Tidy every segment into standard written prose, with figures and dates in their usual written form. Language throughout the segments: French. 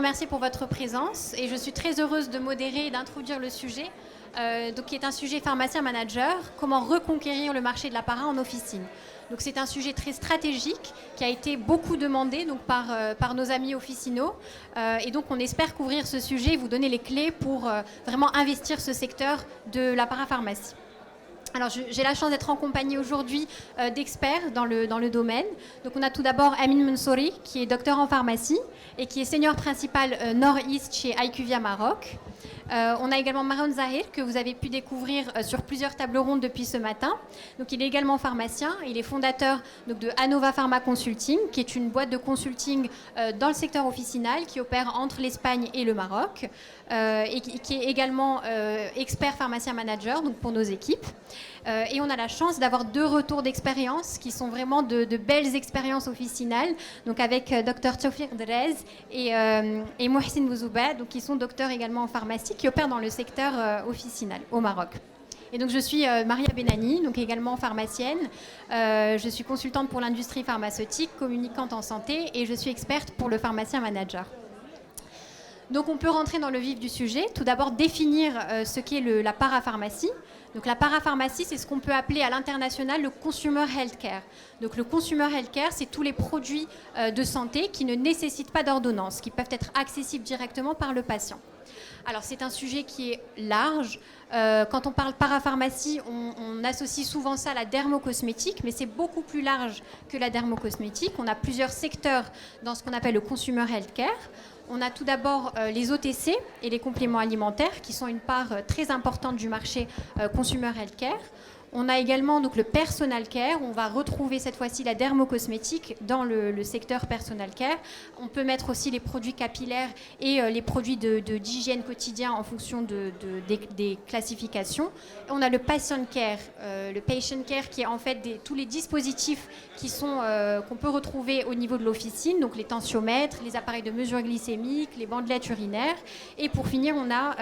remercier pour votre présence et je suis très heureuse de modérer et d'introduire le sujet, qui est un sujet pharmacien-manager, comment reconquérir le marché de l'apparat en officine. Donc c'est un sujet très stratégique qui a été beaucoup demandé par nos amis officinaux et donc on espère couvrir ce sujet et vous donner les clés pour vraiment investir ce secteur de la parapharmacie. Alors, j'ai la chance d'être en compagnie aujourd'hui d'experts dans le domaine. Donc, on a tout d'abord Amin Mansouri, qui est docteur en pharmacie et qui est senior principal Nord-Est chez IQVIA Maroc. On a également Maroun Zahir, que vous avez pu découvrir sur plusieurs tables rondes depuis ce matin. Donc, il est également pharmacien. Il est fondateur de Anova Pharma Consulting, qui est une boîte de consulting dans le secteur officinal qui opère entre l'Espagne et le Maroc et qui est également expert pharmacien-manager donc pour nos équipes. Et on a la chance d'avoir 2 retours d'expérience qui sont vraiment de belles expériences officinales, donc avec Dr Tawfiq Drez et Mohsin Bouzouba, donc qui sont docteurs également en pharmacie, qui opèrent dans le secteur officinal au Maroc. Et donc je suis Maria Benani, donc également pharmacienne. Je suis consultante pour l'industrie pharmaceutique, communicante en santé et je suis experte pour le pharmacien manager. Donc on peut rentrer dans le vif du sujet. Tout d'abord définir ce qu'est la parapharmacie. Donc la parapharmacie, c'est ce qu'on peut appeler à l'international le consumer healthcare. Donc le consumer healthcare, c'est tous les produits de santé qui ne nécessitent pas d'ordonnance, qui peuvent être accessibles directement par le patient. Alors c'est un sujet qui est large. Quand on parle parapharmacie, on associe souvent ça à la dermocosmétique, mais c'est beaucoup plus large que la dermocosmétique. On a plusieurs secteurs dans ce qu'on appelle le consumer healthcare. On a tout d'abord les OTC et les compléments alimentaires qui sont une part très importante du marché consumer healthcare. On a également donc, le personal care. On va retrouver cette fois-ci la dermocosmétique dans le secteur personal care. On peut mettre aussi les produits capillaires et les produits d'hygiène quotidien en fonction des classifications. On a le patient care. Le patient care qui est en fait tous les dispositifs qu'on peut retrouver au niveau de l'officine, donc les tensiomètres, les appareils de mesure glycémique, les bandelettes urinaires. Et pour finir, on a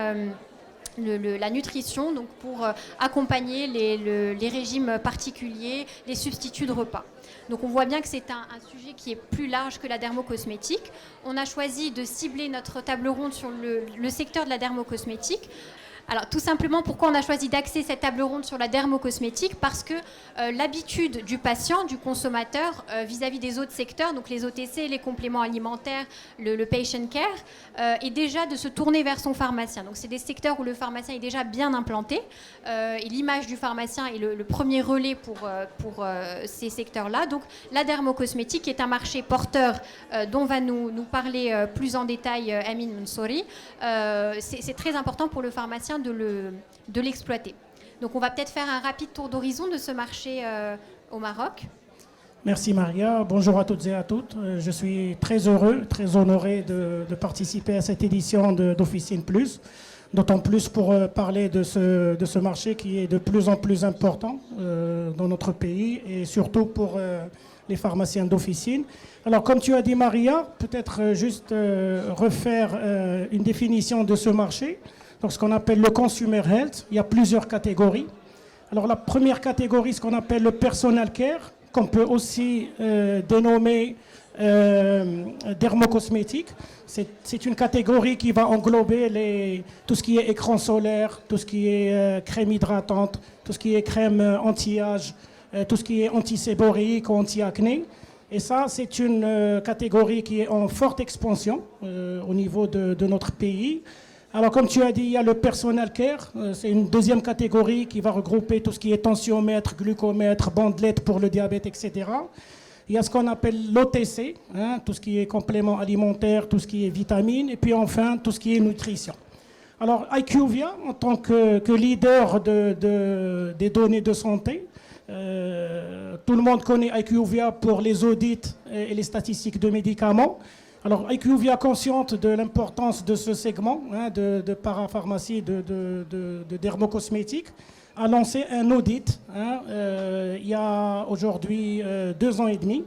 la nutrition, donc pour accompagner les régimes particuliers, les substituts de repas. Donc on voit bien que c'est un sujet qui est plus large que la dermocosmétique. On a choisi de cibler notre table ronde sur le secteur de la dermocosmétique. Alors tout simplement, pourquoi on a choisi d'axer cette table ronde sur la dermocosmétique? Parce que l'habitude du patient, du consommateur, vis-à-vis des autres secteurs, donc les OTC, les compléments alimentaires, le patient care, est déjà de se tourner vers son pharmacien. Donc c'est des secteurs où le pharmacien est déjà bien implanté. Et l'image du pharmacien est le premier relais pour ces secteurs-là. Donc la dermocosmétique est un marché porteur dont va nous parler plus en détail Amin Mansouri. C'est très important pour le pharmacien de l'exploiter. Donc on va peut-être faire un rapide tour d'horizon de ce marché au Maroc. Merci Maria, bonjour à toutes et à toutes. Je suis très heureux, très honoré de participer à cette édition d'Officine Plus, d'autant plus pour parler de ce marché qui est de plus en plus important dans notre pays et surtout pour les pharmaciens d'officine. Alors comme tu as dit Maria, peut-être juste refaire une définition de ce marché. Donc, ce qu'on appelle le consumer health, il y a plusieurs catégories. Alors, la première catégorie, ce qu'on appelle le personal care, qu'on peut aussi dénommer dermocosmétique. C'est une catégorie qui va englober tout ce qui est écran solaire, tout ce qui est crème hydratante, tout ce qui est crème anti-âge, tout ce qui est anti-séborique ou anti-acné. Et ça, c'est une catégorie qui est en forte expansion au niveau de notre pays. Alors, comme tu as dit, il y a le personal care. C'est une deuxième catégorie qui va regrouper tout ce qui est tensiomètre, glucomètre, bandelette pour le diabète, etc. Il y a ce qu'on appelle l'OTC, tout ce qui est complément alimentaire, tout ce qui est vitamines, et puis enfin, tout ce qui est nutrition. Alors, IQVIA, en tant que leader des données de santé, tout le monde connaît IQVIA pour les audits et les statistiques de médicaments. Alors, IQVIA, consciente de l'importance de ce segment de parapharmacie, de dermocosmétique, a lancé un audit il y a aujourd'hui 2 ans et demi.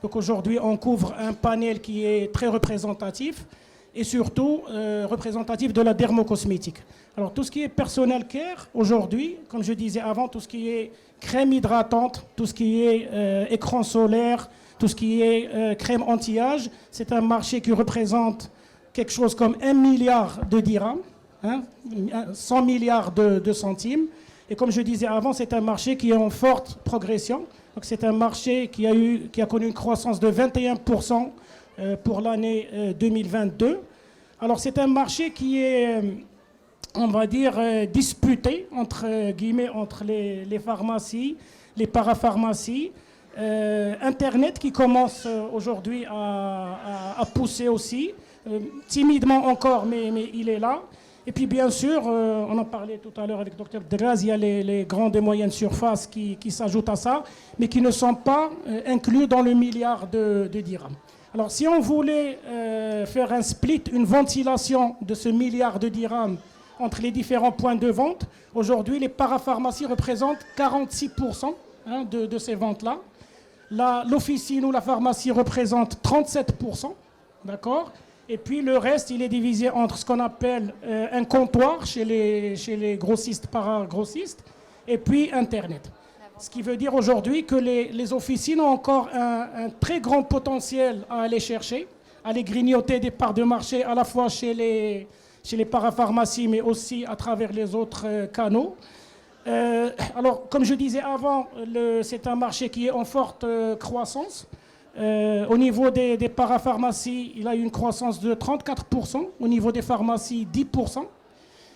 Donc aujourd'hui, on couvre un panel qui est très représentatif et surtout représentatif de la dermocosmétique. Alors tout ce qui est personal care, aujourd'hui, comme je disais avant, tout ce qui est crème hydratante, tout ce qui est écran solaire, tout ce qui est crème anti-âge, c'est un marché qui représente quelque chose comme 1 milliard de dirhams, 100 milliards de centimes. Et comme je disais avant, c'est un marché qui est en forte progression. Donc c'est un marché qui a connu une croissance de 21% pour l'année 2022. Alors c'est un marché qui est, on va dire, disputé entre guillemets entre les pharmacies, les parapharmacies, Internet qui commence aujourd'hui à pousser aussi, timidement encore, mais il est là. Et puis bien sûr, on en parlait tout à l'heure avec le Dr Draz, il y a les grandes et moyennes surfaces qui s'ajoutent à ça, mais qui ne sont pas inclus dans le milliard de dirhams. Alors si on voulait faire un split, une ventilation de ce milliard de dirhams entre les différents points de vente, aujourd'hui les parapharmacies représentent 46% de ces ventes-là. L'officine ou la pharmacie représente 37%, d'accord ? Et puis le reste, il est divisé entre ce qu'on appelle un comptoir chez les grossistes, para-grossistes, et puis Internet. Ce qui veut dire aujourd'hui que les officines ont encore un très grand potentiel à aller chercher, à aller grignoter des parts de marché à la fois chez les parapharmacies, mais aussi à travers les autres canaux. Alors, comme je disais avant, c'est un marché qui est en forte croissance. Au niveau des parapharmacies, il a eu une croissance de 34%, au niveau des pharmacies, 10%,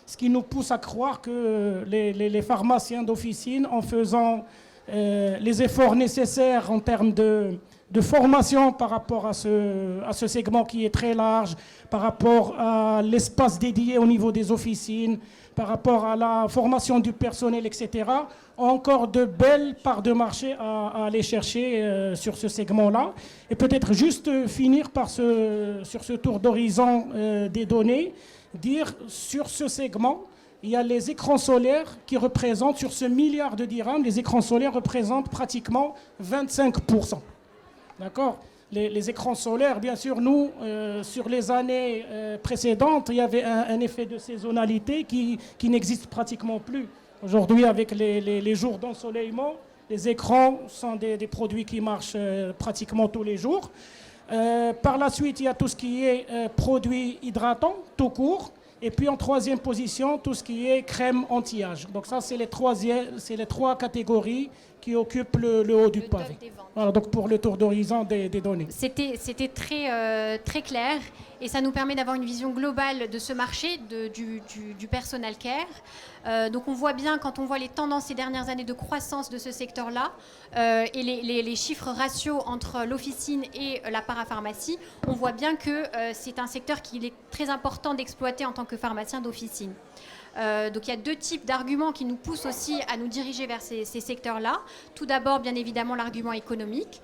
ce qui nous pousse à croire que les pharmaciens d'officine, en faisant les efforts nécessaires en termes de formation par rapport à ce segment qui est très large, par rapport à l'espace dédié au niveau des officines, par rapport à la formation du personnel, etc., ont encore de belles parts de marché à aller chercher sur ce segment-là. Et peut-être juste finir sur ce tour d'horizon des données, dire sur ce segment, il y a les écrans solaires qui représentent, sur ce milliard de dirhams, les écrans solaires représentent pratiquement 25%. D'accord ? Les écrans solaires, bien sûr, nous, sur les années précédentes, il y avait un effet de saisonnalité qui n'existe pratiquement plus. Aujourd'hui, avec les jours d'ensoleillement, les écrans sont des produits qui marchent pratiquement tous les jours. Par la suite, il y a tout ce qui est produits hydratants, tout court. Et puis en troisième position, tout ce qui est crème anti-âge. Donc ça, c'est les trois catégories qui occupent le haut du pavé. Voilà, donc pour le tour d'horizon des données. C'était très clair et ça nous permet d'avoir une vision globale de ce marché, du personal care. Donc on voit bien, quand on voit les tendances ces dernières années de croissance de ce secteur-là et les chiffres ratios entre l'officine et la parapharmacie, on voit bien que c'est un secteur qu'il est très important d'exploiter en tant que pharmacien d'officine. Donc il y a deux types d'arguments qui nous poussent aussi à nous diriger vers ces secteurs-là. Tout d'abord, bien évidemment, l'argument économique.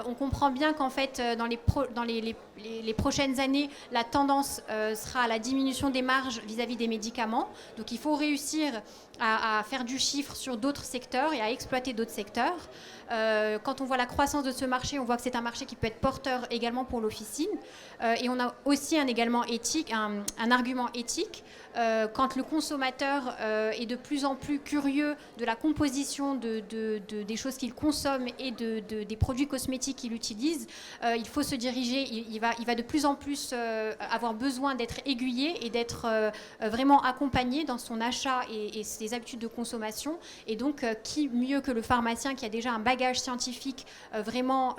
On comprend bien qu'en fait, dans les prochaines années, la tendance sera à la diminution des marges vis-à-vis des médicaments. Donc il faut réussir à faire du chiffre sur d'autres secteurs et à exploiter d'autres secteurs. Quand on voit la croissance de ce marché, on voit que c'est un marché qui peut être porteur également pour l'officine. Et on a aussi un argument éthique. Quand le consommateur est de plus en plus curieux de la composition des choses qu'il consomme et des produits cosmétiques qu'il utilise, il faut se diriger, il va de plus en plus avoir besoin d'être aiguillé et d'être vraiment accompagné dans son achat et ses habitudes de consommation. Et donc, qui mieux que le pharmacien qui a déjà un bagage scientifique vraiment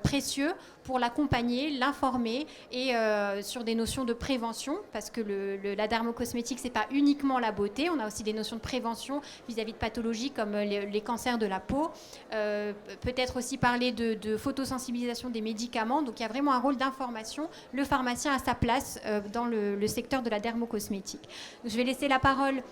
précieux pour l'accompagner, l'informer et sur des notions de prévention, parce que la dermocosmétique, c'est pas uniquement la beauté, on a aussi des notions de prévention vis-à-vis de pathologies comme les cancers de la peau, peut-être aussi parler de photosensibilisation des médicaments. Donc il y a vraiment un rôle d'information. Le pharmacien a sa place dans le secteur de la dermocosmétique. Donc, je vais laisser la parole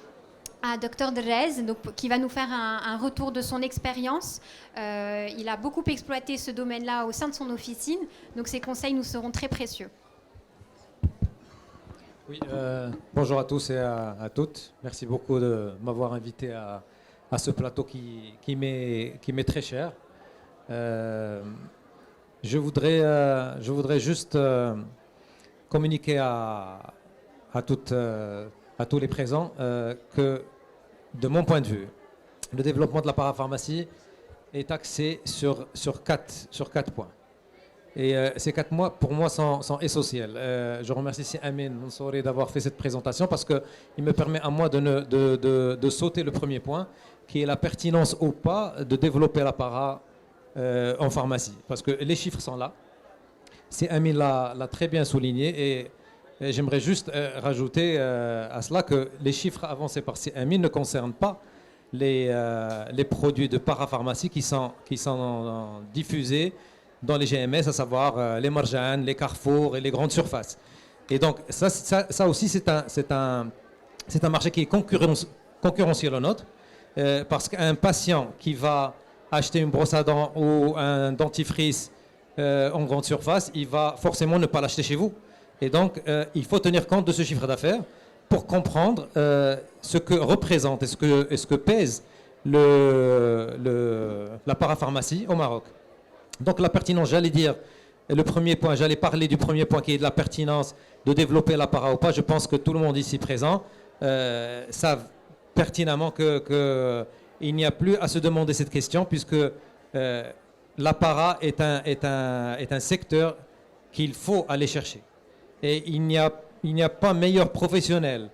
à Dr Draz, qui va nous faire un retour de son expérience. Il a beaucoup exploité ce domaine-là au sein de son officine, donc ses conseils nous seront très précieux. Oui, bonjour à tous et à toutes. Merci beaucoup de m'avoir invité à ce plateau qui m'est très cher. Je voudrais juste communiquer à tous les présents que, de mon point de vue, le développement de la parapharmacie est axé sur quatre points. Et ces 4 mois, pour moi, sont essentiels. Je remercie Amin Mansouri d'avoir fait cette présentation parce qu'il me permet à moi de sauter le premier point, qui est la pertinence ou pas de développer la para en pharmacie. Parce que les chiffres sont là. Amin l'a très bien souligné. Et j'aimerais juste rajouter à cela que les chiffres avancés par Amin ne concernent pas les produits de parapharmacie qui sont diffusés dans les GMS, à savoir les Marjan, les Carrefour et les grandes surfaces. Et donc ça aussi c'est un marché qui est concurrentiel au nôtre, parce qu'un patient qui va acheter une brosse à dents ou un dentifrice en grande surface, il va forcément ne pas l'acheter chez vous. Et donc il faut tenir compte de ce chiffre d'affaires pour comprendre ce que représente et ce que pèse la parapharmacie au Maroc. Donc la pertinence, j'allais dire, le premier point, j'allais parler du premier point qui est de la pertinence de développer la para ou pas. Je pense que tout le monde ici présent savent pertinemment qu'il n'y a plus à se demander cette question, puisque la para est un secteur qu'il faut aller chercher. Et il n'y a pas meilleur professionnel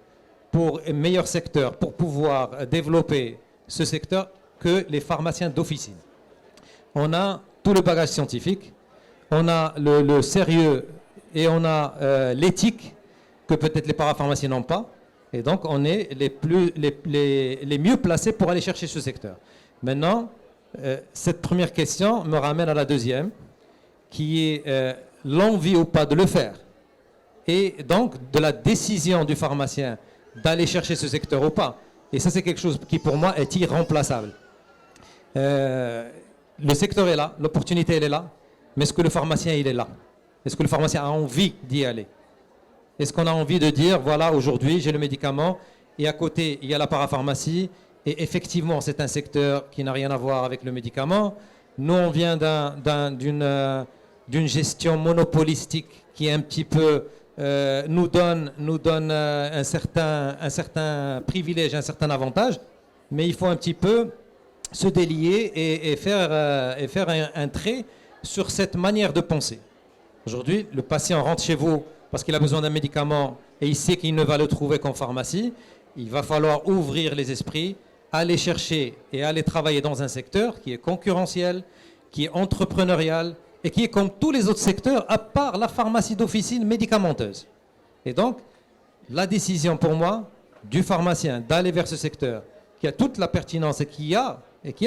meilleur secteur pour pouvoir développer ce secteur que les pharmaciens d'officine. On a tout le bagage scientifique, on a le sérieux et on a l'éthique que peut-être les parapharmaciens n'ont pas. Et donc, on est les mieux placés pour aller chercher ce secteur. Maintenant, cette première question me ramène à la deuxième, qui est l'envie ou pas de le faire. Et donc, de la décision du pharmacien d'aller chercher ce secteur ou pas. Et ça, c'est quelque chose qui, pour moi, est irremplaçable. Le secteur est là, l'opportunité, elle est là, mais est-ce que le pharmacien, il est là? Est-ce que le pharmacien a envie d'y aller? Est-ce qu'on a envie de dire, voilà, aujourd'hui, j'ai le médicament, et à côté, il y a la parapharmacie, et effectivement, c'est un secteur qui n'a rien à voir avec le médicament. Nous, on vient d'une gestion monopolistique qui est un petit peu... nous donne un certain privilège, un certain avantage, mais il faut un petit peu se délier et faire un trait sur cette manière de penser. Aujourd'hui, le patient rentre chez vous parce qu'il a besoin d'un médicament et il sait qu'il ne va le trouver qu'en pharmacie. Il va falloir ouvrir les esprits, aller chercher et aller travailler dans un secteur qui est concurrentiel, qui est entrepreneurial et qui est comme tous les autres secteurs à part la pharmacie d'officine médicamenteuse. Et donc, la décision pour moi du pharmacien d'aller vers ce secteur qui a toute la pertinence et qui a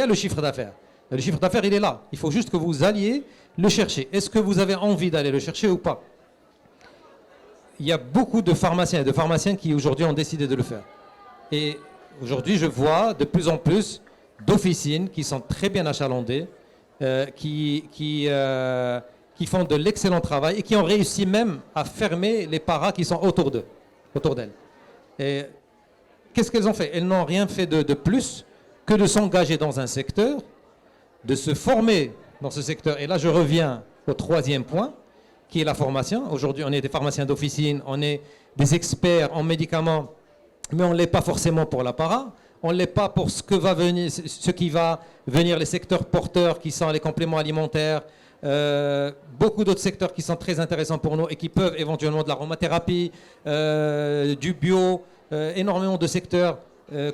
le chiffre d'affaires. Le chiffre d'affaires, il est là. Il faut juste que vous alliez le chercher. Est-ce que vous avez envie d'aller le chercher ou pas? Il y a beaucoup de pharmaciens et de pharmaciennes qui aujourd'hui ont décidé de le faire. Et aujourd'hui, je vois de plus en plus d'officines qui sont très bien achalandées, qui font de l'excellent travail et qui ont réussi même à fermer les paras qui sont autour d'elles. Et qu'est-ce qu'elles ont fait? Elles n'ont rien fait de plus que de s'engager dans un secteur, de se former dans ce secteur. Et là, je reviens au troisième point, qui est la formation. Aujourd'hui, on est des pharmaciens d'officine, on est des experts en médicaments, mais on ne l'est pas forcément pour la para. On ne l'est pas pour ce qui va venir, les secteurs porteurs qui sont les compléments alimentaires, beaucoup d'autres secteurs qui sont très intéressants pour nous et qui peuvent éventuellement de l'aromathérapie, du bio, énormément de secteurs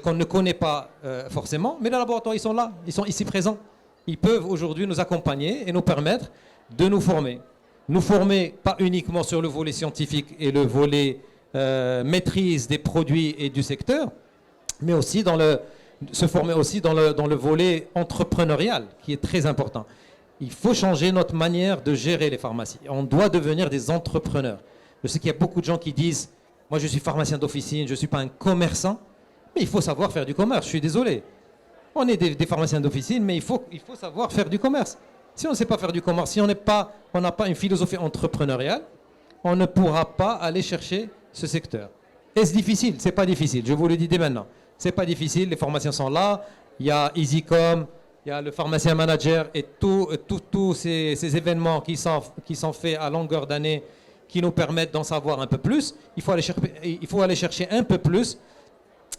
qu'on ne connaît pas forcément, mais les laboratoires, ils sont là, ils sont ici présents. Ils peuvent aujourd'hui nous accompagner et nous permettre de nous former. Nous former pas uniquement sur le volet scientifique et le volet maîtrise des produits et du secteur, mais aussi se former aussi dans le volet entrepreneurial, qui est très important. Il faut changer notre manière de gérer les pharmacies. On doit devenir des entrepreneurs. Je sais qu'il y a beaucoup de gens qui disent « Moi, je suis pharmacien d'officine, je ne suis pas un commerçant. » Mais il faut savoir faire du commerce, je suis désolé. On est des pharmaciens d'officine, mais il faut savoir faire du commerce. Si on ne sait pas faire du commerce, si on n'a pas une philosophie entrepreneuriale, on ne pourra pas aller chercher ce secteur. Est-ce difficile? Ce n'est pas difficile, je vous le dis dès maintenant. Ce n'est pas difficile, les formations sont là, il y a EasyCom, il y a le pharmacien manager et tous ces événements qui sont faits à longueur d'année qui nous permettent d'en savoir un peu plus. Il faut aller chercher un peu plus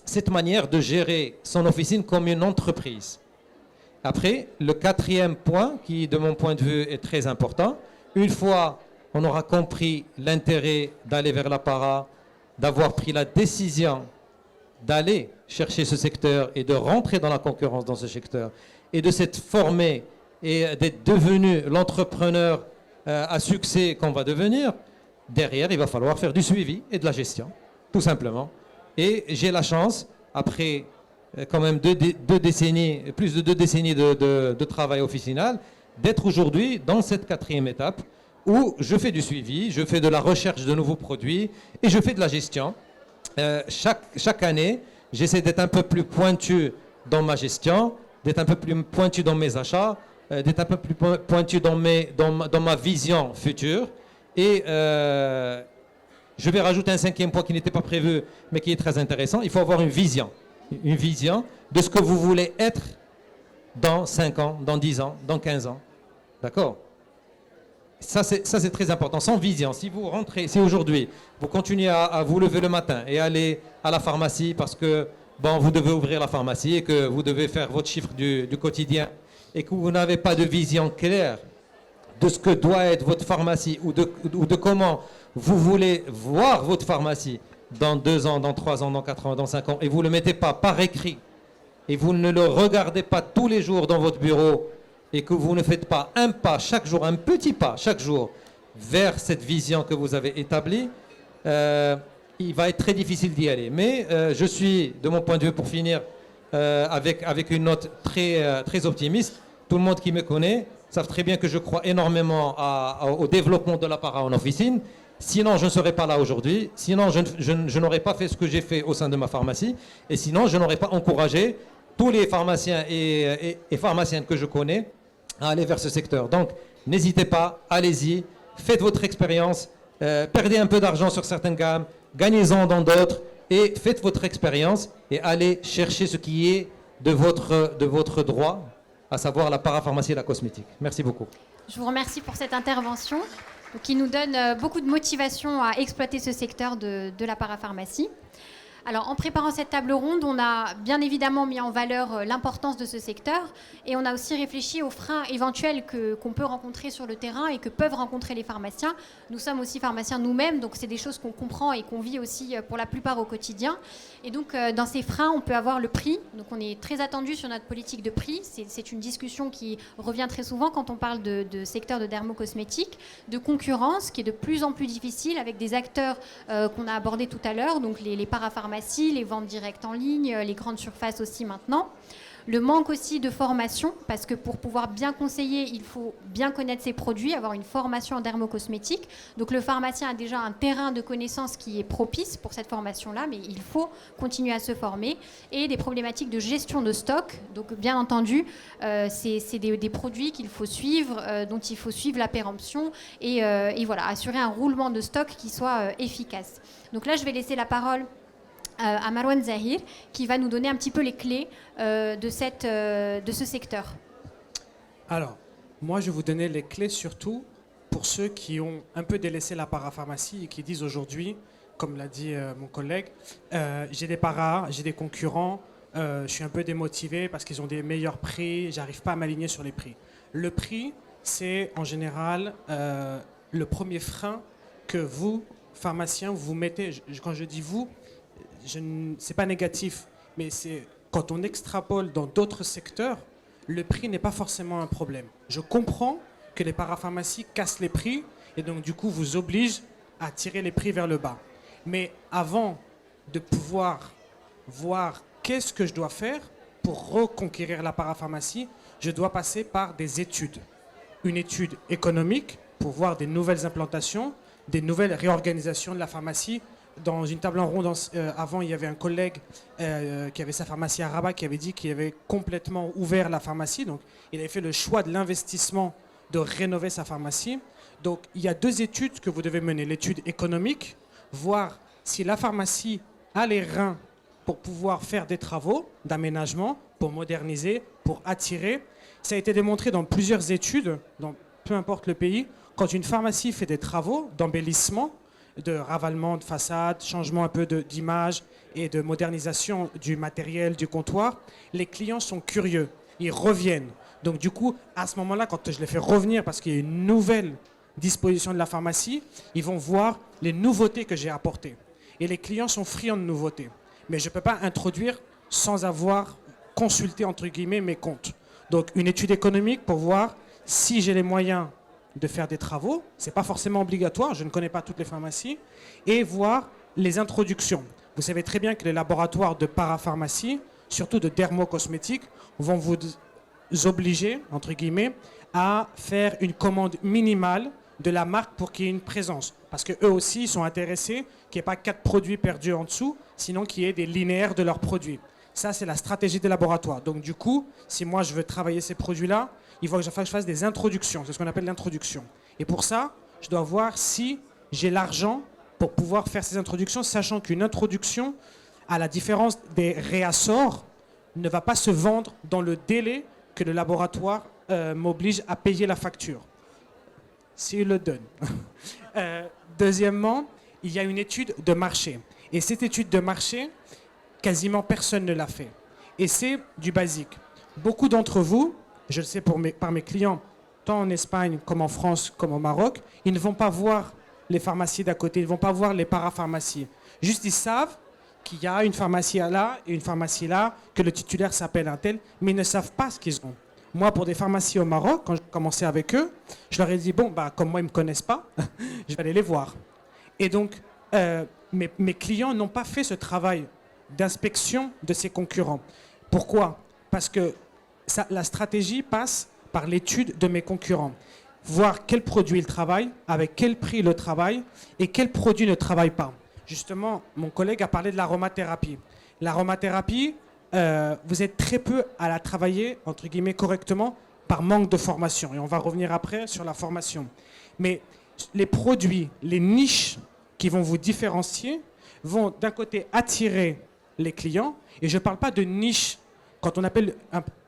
cette manière de gérer son officine comme une entreprise. Après, le quatrième point, qui de mon point de vue est très important, Une fois on aura compris l'intérêt d'aller vers la para, d'avoir pris la décision d'aller chercher ce secteur et de rentrer dans la concurrence dans ce secteur et de s'être formé et d'être devenu l'entrepreneur à succès qu'on va devenir, derrière, il va falloir faire du suivi et de la gestion, tout simplement. Et j'ai la chance, après quand même deux décennies, plus de 2 décennies de travail officinal, d'être aujourd'hui dans cette 4e étape où je fais du suivi, je fais de la recherche de nouveaux produits et je fais de la gestion. Chaque année, j'essaie d'être un peu plus pointu dans ma gestion, d'être un peu plus pointu dans mes achats, d'être un peu plus pointu dans ma vision future. Et je vais rajouter un 5e point qui n'était pas prévu, mais qui est très intéressant. Il faut avoir une vision de ce que vous voulez être dans 5 ans, dans 10 ans, dans 15 ans. D'accord ? Ça, c'est très important. Sans vision, si vous rentrez, si aujourd'hui, vous continuez à vous lever le matin et aller à la pharmacie parce que vous devez ouvrir la pharmacie et que vous devez faire votre chiffre du quotidien et que vous n'avez pas de vision claire de ce que doit être votre pharmacie ou de comment vous voulez voir votre pharmacie dans 2 ans, dans 3 ans, dans 4 ans, dans 5 ans, et vous ne le mettez pas par écrit, et vous ne le regardez pas tous les jours dans votre bureau, et que vous ne faites pas un pas chaque jour, un petit pas chaque jour vers cette vision que vous avez établie, il va être très difficile d'y aller. Mais je suis, de mon point de vue, pour finir, avec une note très optimiste. Tout le monde qui me connaît savent très bien que je crois énormément au développement de l'apparat en officine. Sinon, je ne serais pas là aujourd'hui. Sinon, je n'aurais pas fait ce que j'ai fait au sein de ma pharmacie. Et sinon, je n'aurais pas encouragé tous les pharmaciens et pharmaciennes que je connais à aller vers ce secteur. Donc, n'hésitez pas, allez-y, faites votre expérience, perdez un peu d'argent sur certaines gammes, gagnez-en dans d'autres, et faites votre expérience et allez chercher ce qui est de votre droit, à savoir la parapharmacie et la cosmétique. Merci beaucoup. Je vous remercie pour cette intervention qui nous donne beaucoup de motivation à exploiter ce secteur de la parapharmacie. Alors, en préparant cette table ronde, on a bien évidemment mis en valeur l'importance de ce secteur et on a aussi réfléchi aux freins éventuels qu'on peut rencontrer sur le terrain et que peuvent rencontrer les pharmaciens. Nous sommes aussi pharmaciens nous-mêmes, donc c'est des choses qu'on comprend et qu'on vit aussi pour la plupart au quotidien. Et donc, dans ces freins, on peut avoir le prix. Donc, on est très attendu sur notre politique de prix. C'est une discussion qui revient très souvent quand on parle de secteur de dermocosmétique, de concurrence qui est de plus en plus difficile avec des acteurs qu'on a abordés tout à l'heure, donc les parapharmacies, les ventes directes en ligne, les grandes surfaces aussi maintenant. Le manque aussi de formation, parce que pour pouvoir bien conseiller, il faut bien connaître ses produits, avoir une formation en dermocosmétique. Donc le pharmacien a déjà un terrain de connaissances qui est propice pour cette formation-là, mais il faut continuer à se former. Et des problématiques de gestion de stock. Donc bien entendu, c'est des produits qu'il faut suivre, dont il faut suivre la péremption et voilà, assurer un roulement de stock qui soit efficace. Donc là, je vais laisser la parole à Marwan Zahir, qui va nous donner un petit peu les clés de ce secteur. Alors, moi, je vais vous donner les clés surtout pour ceux qui ont un peu délaissé la parapharmacie et qui disent aujourd'hui, comme l'a dit mon collègue, j'ai des paras, j'ai des concurrents, je suis un peu démotivé parce qu'ils ont des meilleurs prix, j'arrive pas à m'aligner sur les prix. Le prix, c'est en général le premier frein que vous, pharmaciens, vous mettez. Quand je dis vous, c'est pas négatif, mais c'est quand on extrapole dans d'autres secteurs, le prix n'est pas forcément un problème. Je comprends que les parapharmacies cassent les prix et donc du coup vous obligent à tirer les prix vers le bas. Mais avant de pouvoir voir qu'est-ce que je dois faire pour reconquérir la parapharmacie, je dois passer par des études. Une étude économique pour voir des nouvelles implantations, des nouvelles réorganisations de la pharmacie. Dans une table en ronde, avant, il y avait un collègue qui avait sa pharmacie à Rabat qui avait dit qu'il avait complètement ouvert la pharmacie. Donc, il avait fait le choix de l'investissement de rénover sa pharmacie. Donc, il y a 2 études que vous devez mener. L'étude économique, voir si la pharmacie a les reins pour pouvoir faire des travaux d'aménagement, pour moderniser, pour attirer. Ça a été démontré dans plusieurs études, dans peu importe le pays. Quand une pharmacie fait des travaux d'embellissement, de ravalement de façade, changement un peu d'image et de modernisation du matériel, du comptoir, les clients sont curieux, ils reviennent. Donc du coup, à ce moment-là, quand je les fais revenir parce qu'il y a une nouvelle disposition de la pharmacie, ils vont voir les nouveautés que j'ai apportées. Et les clients sont friands de nouveautés. Mais je ne peux pas introduire sans avoir consulté, entre guillemets, mes comptes. Donc, une étude économique pour voir si j'ai les moyens de faire des travaux. Ce n'est pas forcément obligatoire, je ne connais pas toutes les pharmacies. Et voir les introductions. Vous savez très bien que les laboratoires de parapharmacie, surtout de dermocosmétiques, vont vous obliger, entre guillemets, à faire une commande minimale de la marque pour qu'il y ait une présence. Parce qu'eux aussi sont intéressés qu'il n'y ait pas 4 produits perdus en dessous, sinon qu'il y ait des linéaires de leurs produits. Ça, c'est la stratégie des laboratoires. Donc du coup, si moi je veux travailler ces produits-là, il faut que je fasse des introductions. C'est ce qu'on appelle l'introduction. Et pour ça, je dois voir si j'ai l'argent pour pouvoir faire ces introductions, sachant qu'une introduction, à la différence des réassorts, ne va pas se vendre dans le délai que le laboratoire m'oblige à payer la facture. S'il le donne. Deuxièmement, il y a une étude de marché. Et cette étude de marché, quasiment personne ne l'a fait. Et c'est du basique. Beaucoup d'entre vous, je le sais par mes clients, tant en Espagne comme en France comme au Maroc, ils ne vont pas voir les pharmacies d'à côté, ils ne vont pas voir les parapharmacies. Juste ils savent qu'il y a une pharmacie là et une pharmacie là, que le titulaire s'appelle un tel, mais ils ne savent pas ce qu'ils ont. Moi, pour des pharmacies au Maroc, quand j'ai commencé avec eux, je leur ai dit, bon, comme moi, ils ne me connaissent pas, je vais aller les voir. Et donc, mes clients n'ont pas fait ce travail d'inspection de ses concurrents. Pourquoi? Parce que la stratégie passe par l'étude de mes concurrents. Voir quels produits ils travaillent, avec quel prix ils le travaillent et quels produits ne travaillent pas. Justement, mon collègue a parlé de l'aromathérapie. L'aromathérapie, vous êtes très peu à la travailler, entre guillemets, correctement, par manque de formation. Et on va revenir après sur la formation. Mais les produits, les niches qui vont vous différencier, vont d'un côté attirer les clients. Et je ne parle pas de niche. Quand on appelle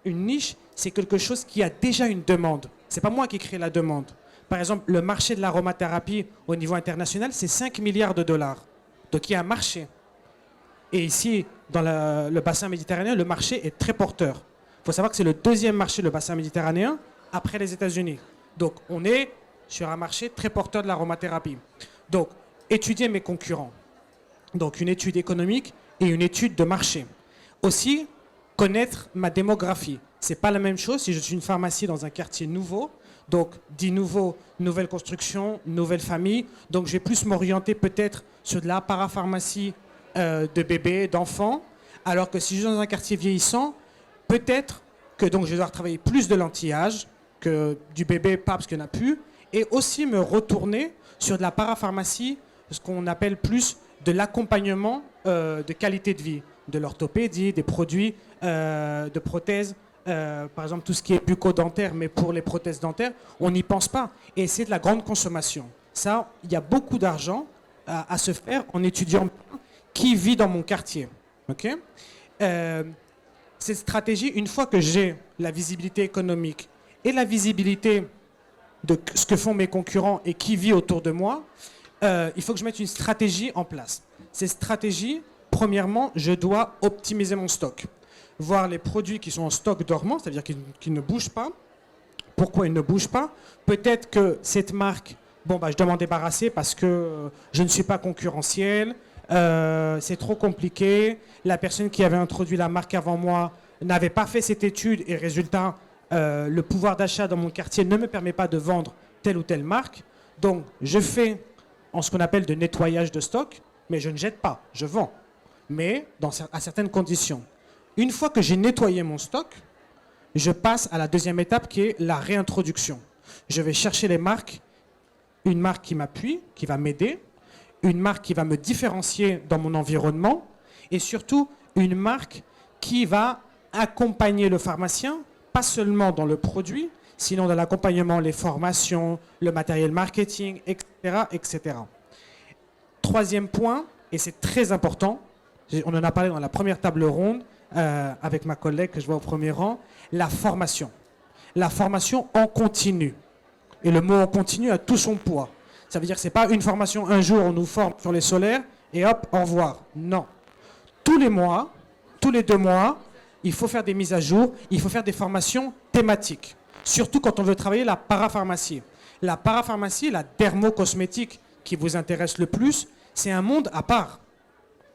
une niche, c'est quelque chose qui a déjà une demande. Ce n'est pas moi qui crée la demande. Par exemple, le marché de l'aromathérapie au niveau international, c'est 5 milliards de dollars. Donc il y a un marché. Et ici, dans le bassin méditerranéen, le marché est très porteur. Il faut savoir que c'est le deuxième marché, le bassin méditerranéen, après les États-Unis. Donc on est sur un marché très porteur de l'aromathérapie. Donc, étudier mes concurrents. Donc une étude économique et une étude de marché. Aussi, connaître ma démographie. Ce n'est pas la même chose si je suis une pharmacie dans un quartier nouveau. Donc, dit nouveau, nouvelle construction, nouvelle famille. Donc, je vais plus m'orienter peut-être sur de la parapharmacie de bébés, d'enfants. Alors que si je suis dans un quartier vieillissant, peut-être que donc, je vais devoir travailler plus de l'anti-âge, que du bébé, pas parce qu'il n'y en a plus. Et aussi me retourner sur de la parapharmacie, ce qu'on appelle plus de l'accompagnement de qualité de vie, de l'orthopédie, des produits de prothèses. Par exemple, tout ce qui est bucco-dentaire, mais pour les prothèses dentaires, on n'y pense pas. Et c'est de la grande consommation. Ça, il y a beaucoup d'argent à se faire en étudiant qui vit dans mon quartier. Okay? Cette stratégie, une fois que j'ai la visibilité économique et la visibilité de ce que font mes concurrents et qui vit autour de moi, il faut que je mette une stratégie en place. Cette stratégie, premièrement, je dois optimiser mon stock. Voir les produits qui sont en stock dormant, c'est-à-dire qu'ils ne bougent pas. Pourquoi ils ne bougent pas? Peut-être que cette marque, je dois m'en débarrasser parce que je ne suis pas concurrentiel, c'est trop compliqué, la personne qui avait introduit la marque avant moi n'avait pas fait cette étude et résultat, le pouvoir d'achat dans mon quartier ne me permet pas de vendre telle ou telle marque. Donc, je fais en ce qu'on appelle de nettoyage de stock, mais je ne jette pas, je vends, mais à certaines conditions. Une fois que j'ai nettoyé mon stock, je passe à la deuxième étape qui est la réintroduction. Je vais chercher les marques, une marque qui m'appuie, qui va m'aider, une marque qui va me différencier dans mon environnement et surtout une marque qui va accompagner le pharmacien, pas seulement dans le produit, sinon dans l'accompagnement, les formations, le matériel marketing, etc., etc. Troisième point, et c'est très important, on en a parlé dans la première table ronde, avec ma collègue que je vois au premier rang, la formation. La formation en continu. Et le mot en continu a tout son poids. Ça veut dire que ce n'est pas une formation, un jour on nous forme sur les solaires et hop, au revoir. Non. Tous les mois, tous les 2 mois, il faut faire des mises à jour, il faut faire des formations thématiques. Surtout quand on veut travailler la parapharmacie. La parapharmacie, la dermocosmétique qui vous intéresse le plus, c'est un monde à part.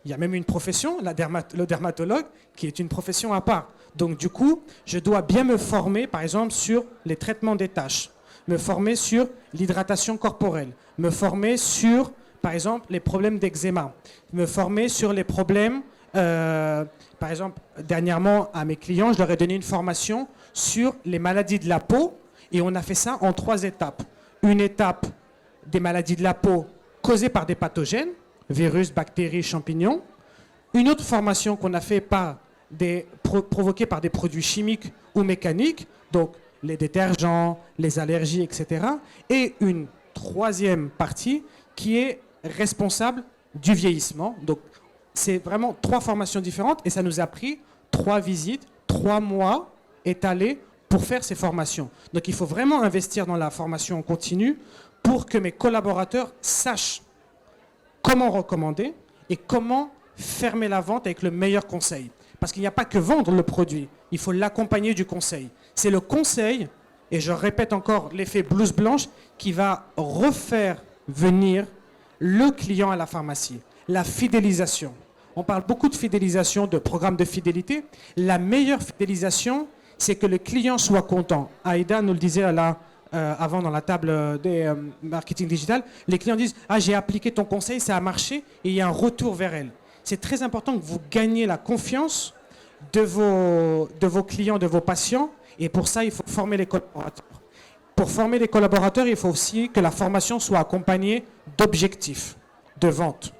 Il y a même une profession, le dermatologue, qui est une profession à part. Donc du coup, je dois bien me former, par exemple, sur les traitements des taches, me former sur l'hydratation corporelle, me former sur, par exemple, les problèmes d'eczéma, me former sur les problèmes, par exemple, dernièrement, à mes clients, je leur ai donné une formation sur les maladies de la peau, et on a fait ça en 3 étapes. Une étape des maladies de la peau causées par des pathogènes, virus, bactéries, champignons. Une autre formation qu'on a fait provoquée par des produits chimiques ou mécaniques, donc les détergents, les allergies, etc. Et une 3e partie qui est responsable du vieillissement. Donc c'est vraiment 3 formations différentes et ça nous a pris 3 visites, 3 mois étalés pour faire ces formations. Donc il faut vraiment investir dans la formation continue pour que mes collaborateurs sachent comment recommander et comment fermer la vente avec le meilleur conseil. Parce qu'il n'y a pas que vendre le produit, il faut l'accompagner du conseil. C'est le conseil, et je répète encore l'effet blouse blanche, qui va refaire venir le client à la pharmacie. La fidélisation. On parle beaucoup de fidélisation, de programme de fidélité. La meilleure fidélisation, c'est que le client soit content. Aïda nous le disait là, avant dans la table des marketing digital, les clients disent « Ah, j'ai appliqué ton conseil, ça a marché » et il y a un retour vers elle. C'est très important que vous gagnez la confiance de vos clients, de vos patients, et pour ça, il faut former les collaborateurs. Pour former les collaborateurs, il faut aussi que la formation soit accompagnée d'objectifs de vente.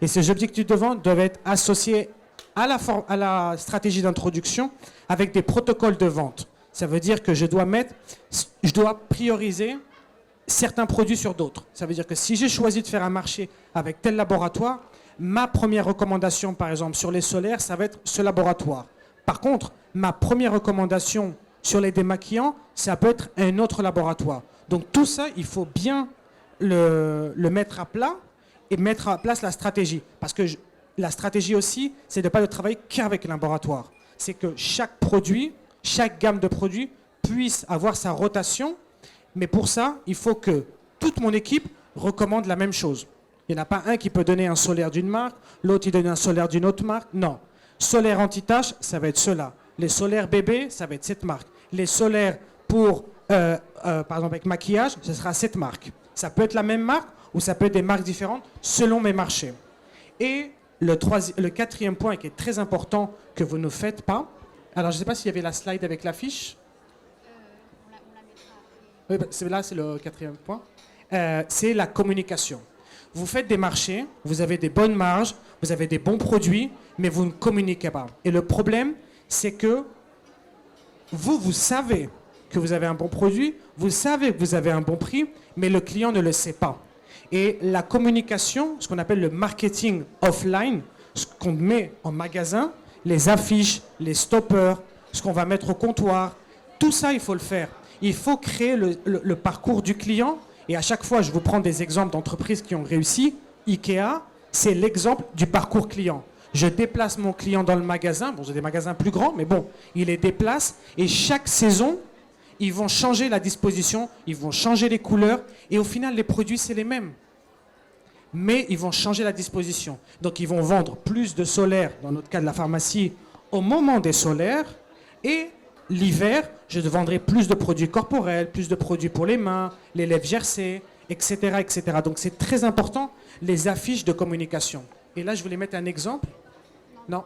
Et ces objectifs de vente doivent être associés à la stratégie d'introduction avec des protocoles de vente. Ça veut dire que je dois prioriser certains produits sur d'autres. Ça veut dire que si j'ai choisi de faire un marché avec tel laboratoire, ma première recommandation, par exemple, sur les solaires, ça va être ce laboratoire. Par contre, ma première recommandation sur les démaquillants, ça peut être un autre laboratoire. Donc tout ça, il faut bien le mettre à plat et mettre à place la stratégie. Parce que la stratégie aussi, c'est de ne pas travailler qu'avec un laboratoire. C'est que chaque produit, chaque gamme de produits puisse avoir sa rotation. Mais pour ça, il faut que toute mon équipe recommande la même chose. Il n'y en a pas un qui peut donner un solaire d'une marque, l'autre il donne un solaire d'une autre marque. Non. Solaire anti-tache, ça va être cela. Les solaires bébés, ça va être cette marque. Les solaires pour, par exemple avec maquillage, ce sera cette marque. Ça peut être la même marque ou ça peut être des marques différentes selon mes marchés. Et le 4e point qui est très important que vous ne faites pas. Alors je ne sais pas s'il y avait la slide avec l'affiche. Oui, là c'est le 4e point. C'est la communication. Vous faites des marchés, vous avez des bonnes marges, vous avez des bons produits, mais vous ne communiquez pas. Et le problème, c'est que vous savez que vous avez un bon produit, vous savez que vous avez un bon prix, mais le client ne le sait pas. Et la communication, ce qu'on appelle le marketing offline, ce qu'on met en magasin, les affiches, les stoppers, ce qu'on va mettre au comptoir, tout ça, il faut le faire. Il faut créer le parcours du client. Et à chaque fois, je vous prends des exemples d'entreprises qui ont réussi. IKEA, c'est l'exemple du parcours client. Je déplace mon client dans le magasin. Bon, j'ai des magasins plus grands, mais bon, il les déplace. Et chaque saison, ils vont changer la disposition, ils vont changer les couleurs. Et au final, les produits, c'est les mêmes. Mais ils vont changer la disposition. Donc, ils vont vendre plus de solaires, dans notre cas de la pharmacie, au moment des solaires. Et l'hiver, je vendrai plus de produits corporels, plus de produits pour les mains, les lèvres gercées, etc., etc. Donc c'est très important, les affiches de communication. Et là, je voulais mettre un exemple. Non.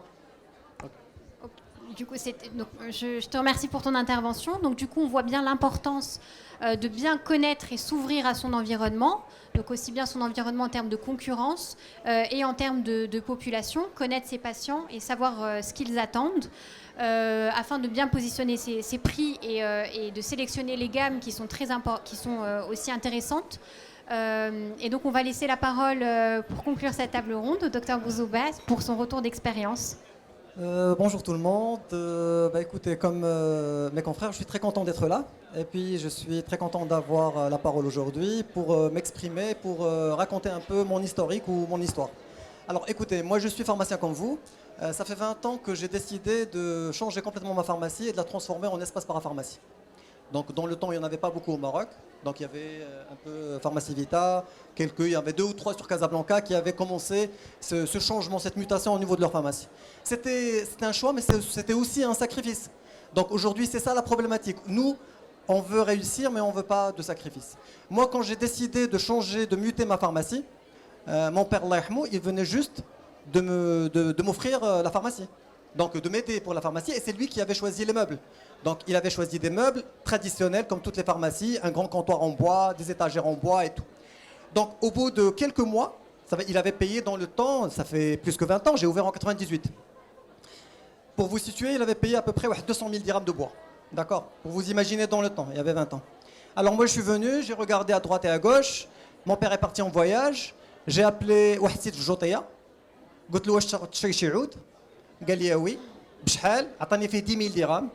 Du coup, donc, je te remercie pour ton intervention. Donc, du coup, on voit bien l'importance de bien connaître et s'ouvrir à son environnement. Donc, aussi bien son environnement en termes de concurrence et en termes de population, connaître ses patients et savoir ce qu'ils attendent. Afin de bien positionner ses prix et de sélectionner les gammes qui sont aussi intéressantes. Et donc, on va laisser la parole pour conclure cette table ronde au Dr Bouzoubas pour son retour d'expérience. Bonjour tout le monde. Écoutez, comme mes confrères, je suis très content d'être là. Et puis, je suis très content d'avoir la parole aujourd'hui pour m'exprimer, pour raconter un peu mon historique ou mon histoire. Alors, écoutez, moi, je suis pharmacien comme vous. Ça fait 20 ans que j'ai décidé de changer complètement ma pharmacie et de la transformer en espace parapharmacie. Donc, dans le temps, il n'y en avait pas beaucoup au Maroc. Donc il y avait un peu Pharmacie Vita, il y avait 2 ou 3 sur Casablanca qui avaient commencé ce changement, cette mutation au niveau de leur pharmacie. C'était un choix, mais c'était aussi un sacrifice. Donc aujourd'hui, c'est ça la problématique. Nous, on veut réussir, mais on ne veut pas de sacrifice. Moi, quand j'ai décidé de changer, de muter ma pharmacie, mon père, Allah yarhamou, il venait juste de m'offrir la pharmacie. Donc de m'aider pour la pharmacie, et c'est lui qui avait choisi les meubles. Donc il avait choisi des meubles traditionnels comme toutes les pharmacies, un grand comptoir en bois, des étagères en bois et tout. Donc au bout de quelques mois, il avait payé dans le temps, ça fait plus que 20 ans, j'ai ouvert en 98. Pour vous situer, il avait payé à peu près 200 000 dirhams de bois. D'accord? Pour vous imaginer dans le temps, il y avait 20 ans. Alors moi je suis venu, j'ai regardé à droite et à gauche, mon père est parti en voyage, j'ai appelé Wahsid Joteya, قلت له واش تشري شي عود؟ قال لي oui, بشحال؟ عطاني فيه 10 000 dirhams.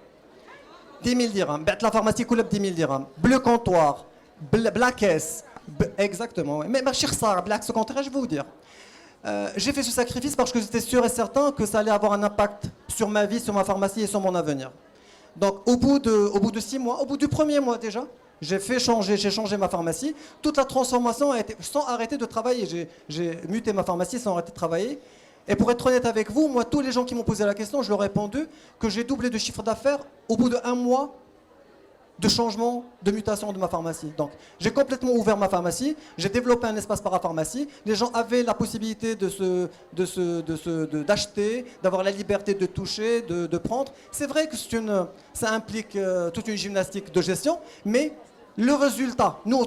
10 000 dirhams. بعت la pharmacie كلها ب 10 000 dirhams. Bleu comptoir, bla caisse. Exactement. Mais ماشي خسارة, بالعكس, au contraire, je vais vous dire. J'ai fait ce sacrifice parce que j'étais sûr et certain que ça allait avoir un impact sur ma vie, sur ma pharmacie et sur mon avenir. Donc au bout de 6 mois, au bout du premier mois déjà, j'ai changé ma pharmacie. Toute la transformation a été sans arrêter de travailler. J'ai muté ma pharmacie sans arrêter de travailler. Et pour être honnête avec vous, moi, tous les gens qui m'ont posé la question, je leur ai répondu que j'ai doublé de chiffre d'affaires au bout de 1 mois de changement, de mutation de ma pharmacie. Donc, j'ai complètement ouvert ma pharmacie, j'ai développé un espace parapharmacie. Les gens avaient la possibilité d'acheter, d'avoir la liberté de toucher, de prendre. C'est vrai que ça implique toute une gymnastique de gestion, mais le résultat, nous,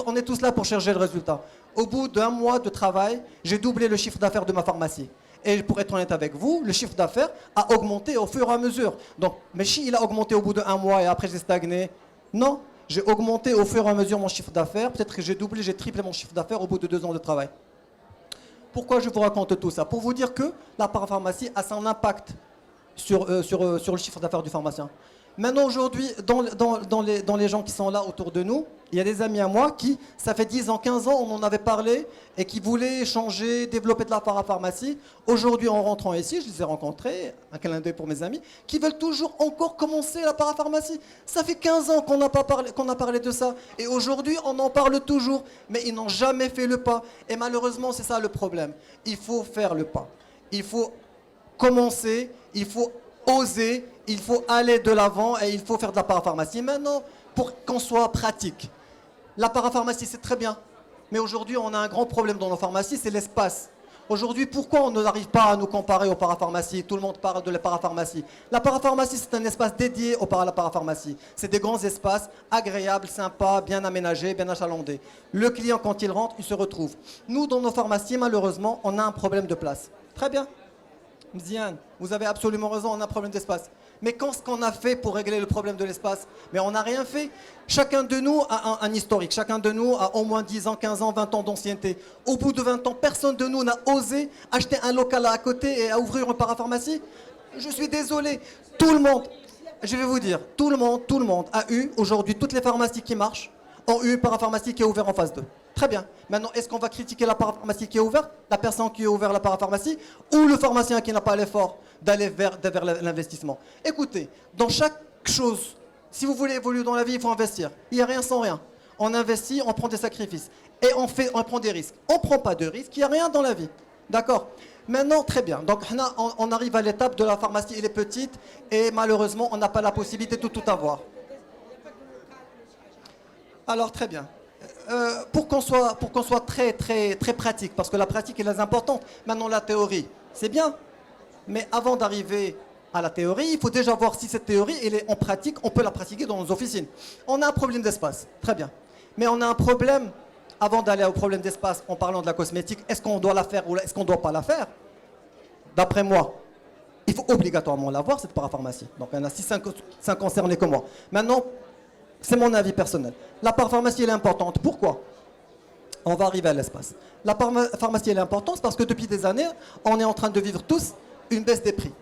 on est tous là pour chercher le résultat. Au bout d'1 mois de travail, j'ai doublé le chiffre d'affaires de ma pharmacie. Et pour être honnête avec vous, le chiffre d'affaires a augmenté au fur et à mesure. Donc, mais si il a augmenté au bout de 1 mois et après j'ai stagné, non, j'ai augmenté au fur et à mesure mon chiffre d'affaires. Peut-être que j'ai doublé, j'ai triplé mon chiffre d'affaires au bout de 2 ans de travail. Pourquoi je vous raconte tout ça? Pour vous dire que la parapharmacie a son impact sur le chiffre d'affaires du pharmacien. Maintenant, aujourd'hui, dans les gens qui sont là autour de nous, il y a des amis à moi qui, ça fait 10 ans, 15 ans, on en avait parlé et qui voulaient changer, développer de la parapharmacie. Aujourd'hui, en rentrant ici, je les ai rencontrés, un clin d'œil pour mes amis, qui veulent toujours encore commencer la parapharmacie. Ça fait 15 ans qu'on a parlé de ça. Et aujourd'hui, on en parle toujours, mais ils n'ont jamais fait le pas. Et malheureusement, c'est ça le problème. Il faut faire le pas. Il faut commencer, il faut oser, il faut aller de l'avant et il faut faire de la parapharmacie. Maintenant, pour qu'on soit pratique, la parapharmacie c'est très bien, mais aujourd'hui on a un grand problème dans nos pharmacies, c'est l'espace. Aujourd'hui, pourquoi on n'arrive pas à nous comparer aux parapharmacies? Tout le monde parle de la parapharmacie. La parapharmacie, c'est un espace dédié à la parapharmacie. C'est des grands espaces, agréables, sympas, bien aménagés, bien achalandés. Le client, quand il rentre, il se retrouve. Nous, dans nos pharmacies, malheureusement, on a un problème de place. Très bien. Mziane, vous avez absolument raison, on a un problème d'espace. Mais qu'est-ce qu'on a fait pour régler le problème de l'espace? Mais on n'a rien fait. Chacun de nous a un historique. Chacun de nous a au moins 10 ans, 15 ans, 20 ans d'ancienneté. Au bout de 20 ans, personne de nous n'a osé acheter un local à côté et à ouvrir une parapharmacie. Je suis désolé. Tout le monde, je vais vous dire, tout le monde a eu aujourd'hui, toutes les pharmacies qui marchent ont eu une parapharmacie qui est ouverte en phase 2. Très bien. Maintenant, est-ce qu'on va critiquer la parapharmacie qui est ouverte, la personne qui a ouvert la parapharmacie, ou le pharmacien qui n'a pas l'effort d'aller vers l'investissement? Écoutez, dans chaque chose, si vous voulez évoluer dans la vie, il faut investir. Il n'y a rien sans rien. On investit, on prend des sacrifices. Et on prend des risques. On ne prend pas de risques, il n'y a rien dans la vie. D'accord? Maintenant, très bien. Donc, on arrive à l'étape de la pharmacie, elle est petite, et malheureusement, on n'a pas la possibilité de tout avoir. Alors, très bien. Pour qu'on soit très pratique, parce que la pratique est la importante. Maintenant, la théorie, c'est bien. Mais avant d'arriver à la théorie, il faut déjà voir si cette théorie, elle est en pratique, on peut la pratiquer dans nos officines. On a un problème d'espace, très bien. Mais on a un problème, avant d'aller au problème d'espace, en parlant de la cosmétique, est-ce qu'on doit la faire ou est-ce qu'on ne doit pas la faire? D'après moi, il faut obligatoirement l'avoir, cette parapharmacie. Donc, il y en a 5 concernés que moi. Maintenant, c'est mon avis personnel. La parapharmacie, elle est importante. Pourquoi? On va arriver à l'espace. La pharmacie, elle est importante parce que depuis des années, on est en train de vivre tous une baisse des prix.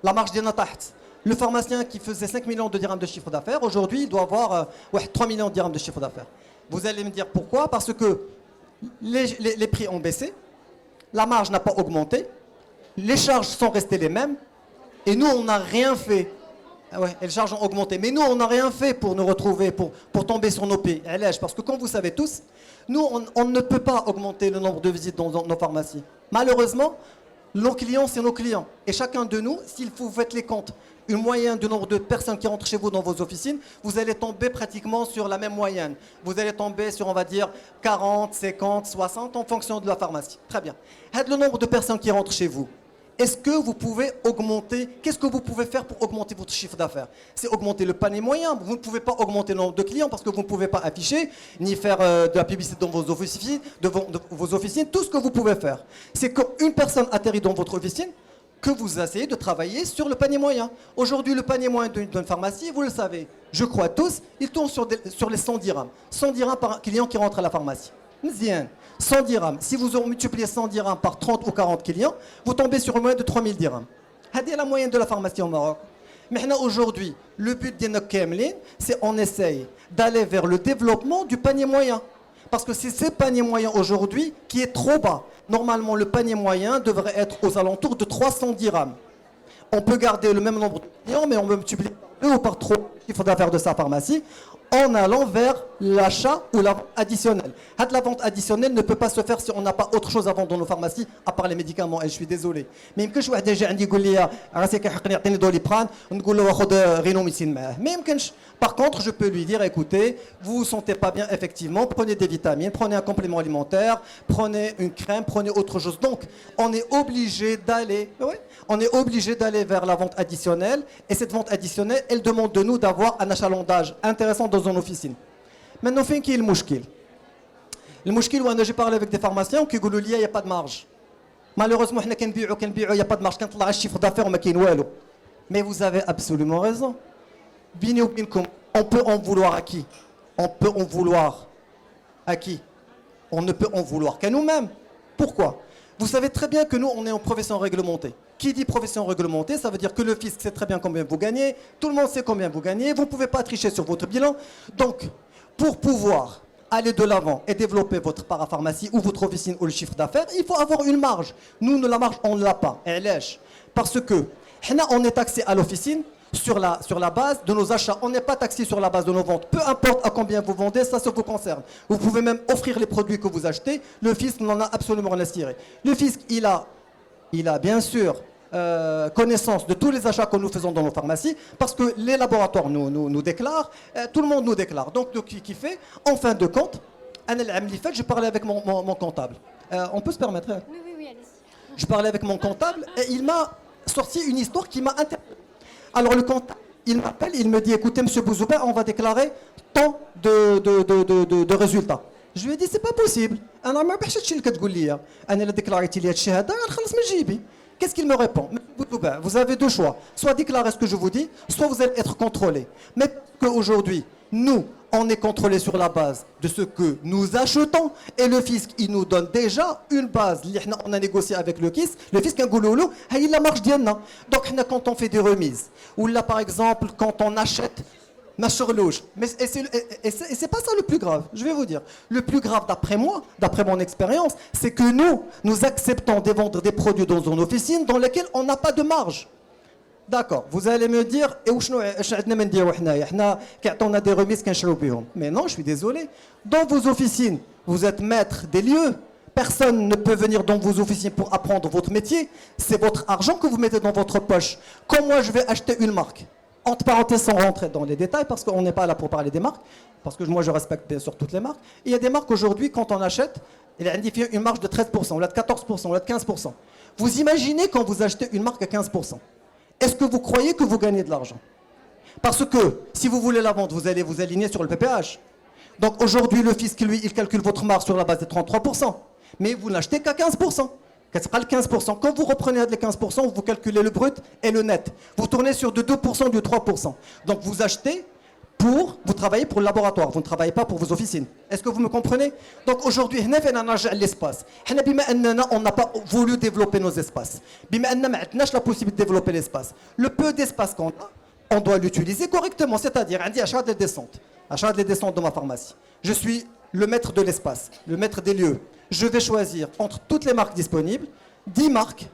La marge des notaht. Le pharmacien qui faisait 5 millions de dirhams de chiffre d'affaires, aujourd'hui, il doit avoir 3 millions de dirhams de chiffre d'affaires. Vous allez me dire pourquoi? Parce que les prix ont baissé, la marge n'a pas augmenté, les charges sont restées les mêmes, et nous, on n'a rien fait Ah ouais, et les charges ont augmenté. Mais nous, on n'a rien fait pour nous retrouver, pour tomber sur nos pieds. Parce que comme vous savez tous, nous, on ne peut pas augmenter le nombre de visites dans nos pharmacies. Malheureusement, nos clients, c'est nos clients. Et chacun de nous, s'il faut, vous faites les comptes, une moyenne du nombre de personnes qui rentrent chez vous dans vos officines, vous allez tomber pratiquement sur la même moyenne. Vous allez tomber sur, on va dire, 40, 50, 60 en fonction de la pharmacie. Très bien. Le nombre de personnes qui rentrent chez vous. Est-ce que vous pouvez augmenter, qu'est-ce que vous pouvez faire pour augmenter votre chiffre d'affaires? C'est augmenter le panier moyen. Vous ne pouvez pas augmenter le nombre de clients parce que vous ne pouvez pas afficher, ni faire de la publicité dans vos officines, vos officines. Tout ce que vous pouvez faire, c'est qu'une personne atterrit dans votre officine, que vous essayez de travailler sur le panier moyen. Aujourd'hui, le panier moyen d'une pharmacie, vous le savez, je crois tous, il tourne sur les 100 dirhams. 100 dirhams par client qui rentre à la pharmacie. Mzien. 100 dirhams. Si vous multipliez 100 dirhams par 30 ou 40 clients, vous tombez sur une moyenne de 3000 dirhams. C'est la moyenne de la pharmacie au Maroc. Mais aujourd'hui, le but de notre Kemlin, c'est qu'on essaye d'aller vers le développement du panier moyen. Parce que c'est ce panier moyen aujourd'hui qui est trop bas. Normalement, le panier moyen devrait être aux alentours de 300 dirhams. On peut garder le même nombre de clients, mais on peut multiplier par 2 ou par 3 le chiffre d'affaires de sa pharmacie en allant vers l'achat ou la vente additionnelle. La vente additionnelle ne peut pas se faire si on n'a pas autre chose à vendre dans nos pharmacies, à part les médicaments, et je suis désolé. Mais par contre, je peux lui dire, écoutez, vous vous sentez pas bien, effectivement, prenez des vitamines, prenez un complément alimentaire, prenez une crème, prenez autre chose. Donc, on est obligé d'aller vers la vente additionnelle, et cette vente additionnelle, elle demande de nous d'avoir un achalandage intéressant dans une officine. Maintenant, fin qui est le mouchkil? Le mouchkil, j'ai parlé avec des pharmaciens qui disent qu'il n'y a pas de marge. Malheureusement, il n'y a pas de marge. Quand on a un chiffre d'affaires, mais vous avez absolument raison. On peut en vouloir à qui? On peut en vouloir à qui? On ne peut en vouloir qu'à nous-mêmes. Pourquoi? Vous savez très bien que nous, on est en profession réglementée. Qui dit profession réglementée, ça veut dire que le fisc sait très bien combien vous gagnez, tout le monde sait combien vous gagnez, vous ne pouvez pas tricher sur votre bilan. Donc, pour pouvoir aller de l'avant et développer votre parapharmacie ou votre officine ou le chiffre d'affaires, il faut avoir une marge. Nous, la marge, on ne l'a pas. Parce que, on est taxé à l'officine sur la base de nos achats. On n'est pas taxé sur la base de nos ventes. Peu importe à combien vous vendez, ça vous concerne. Vous pouvez même offrir les produits que vous achetez. Le fisc n'en a absolument rien à cirer. Le fisc, il a bien sûr connaissance de tous les achats que nous faisons dans nos pharmacies, parce que les laboratoires nous déclarent, tout le monde nous déclare. Donc, qui fait, en fin de compte, j'ai parlé avec mon comptable. On peut se permettre? Oui, allez-y. Je parlais avec mon comptable et il m'a sorti une histoire qui m'a interpellé. Alors le comptable, il m'appelle, il me dit, écoutez, monsieur Bouzouba, on va déclarer tant de résultats. Je lui ai dit, c'est pas possible. Qu'est-ce qu'il me répond? Vous avez deux choix. Soit déclarer ce que je vous dis, soit vous allez être contrôlé. Mais qu'aujourd'hui, nous, on est contrôlé sur la base de ce que nous achetons. Et le fisc, il nous donne déjà une base. On a négocié avec le fisc, il la marge d'Yanna. Donc, quand on fait des remises, ou là, par exemple, quand on achète, mais c'est pas ça le plus grave, je vais vous dire. Le plus grave, d'après moi, d'après mon expérience, c'est que nous acceptons de vendre des produits dans une officine dans lesquels on n'a pas de marge. D'accord, vous allez me dire, on a des remises mais non, je suis désolé. Dans vos officines, vous êtes maître des lieux. Personne ne peut venir dans vos officines pour apprendre votre métier. C'est votre argent que vous mettez dans votre poche. Quand moi, je vais acheter une marque, entre parenthèses, sans rentrer dans les détails, parce qu'on n'est pas là pour parler des marques, parce que moi, je respecte bien sûr toutes les marques. Il y a des marques aujourd'hui, quand on achète, il a indiqué une marge de 13%, ou là de 14%, ou là de 15%. Vous imaginez quand vous achetez une marque à 15%. Est-ce que vous croyez que vous gagnez de l'argent? Parce que si vous voulez la vendre, vous allez vous aligner sur le PPH. Donc aujourd'hui, le fisc, lui, il calcule votre marge sur la base de 33%. Mais vous n'achetez qu'à 15%. C'est pas le 15%. Quand vous reprenez les 15%, vous calculez le brut et le net. Vous tournez sur de 2%, du 3%. Donc vous achetez vous travaillez pour le laboratoire, vous ne travaillez pas pour vos officines. Est-ce que vous me comprenez? Donc aujourd'hui, l'espace. On n'a pas voulu développer nos espaces. On n'a pas la possibilité de développer l'espace. Le peu d'espace qu'on a, on doit l'utiliser correctement. C'est-à-dire, on dit achat des descentes. Achat des descentes de ma pharmacie. Je suis le maître de l'espace, le maître des lieux. Je vais choisir entre toutes les marques disponibles, 10 marques,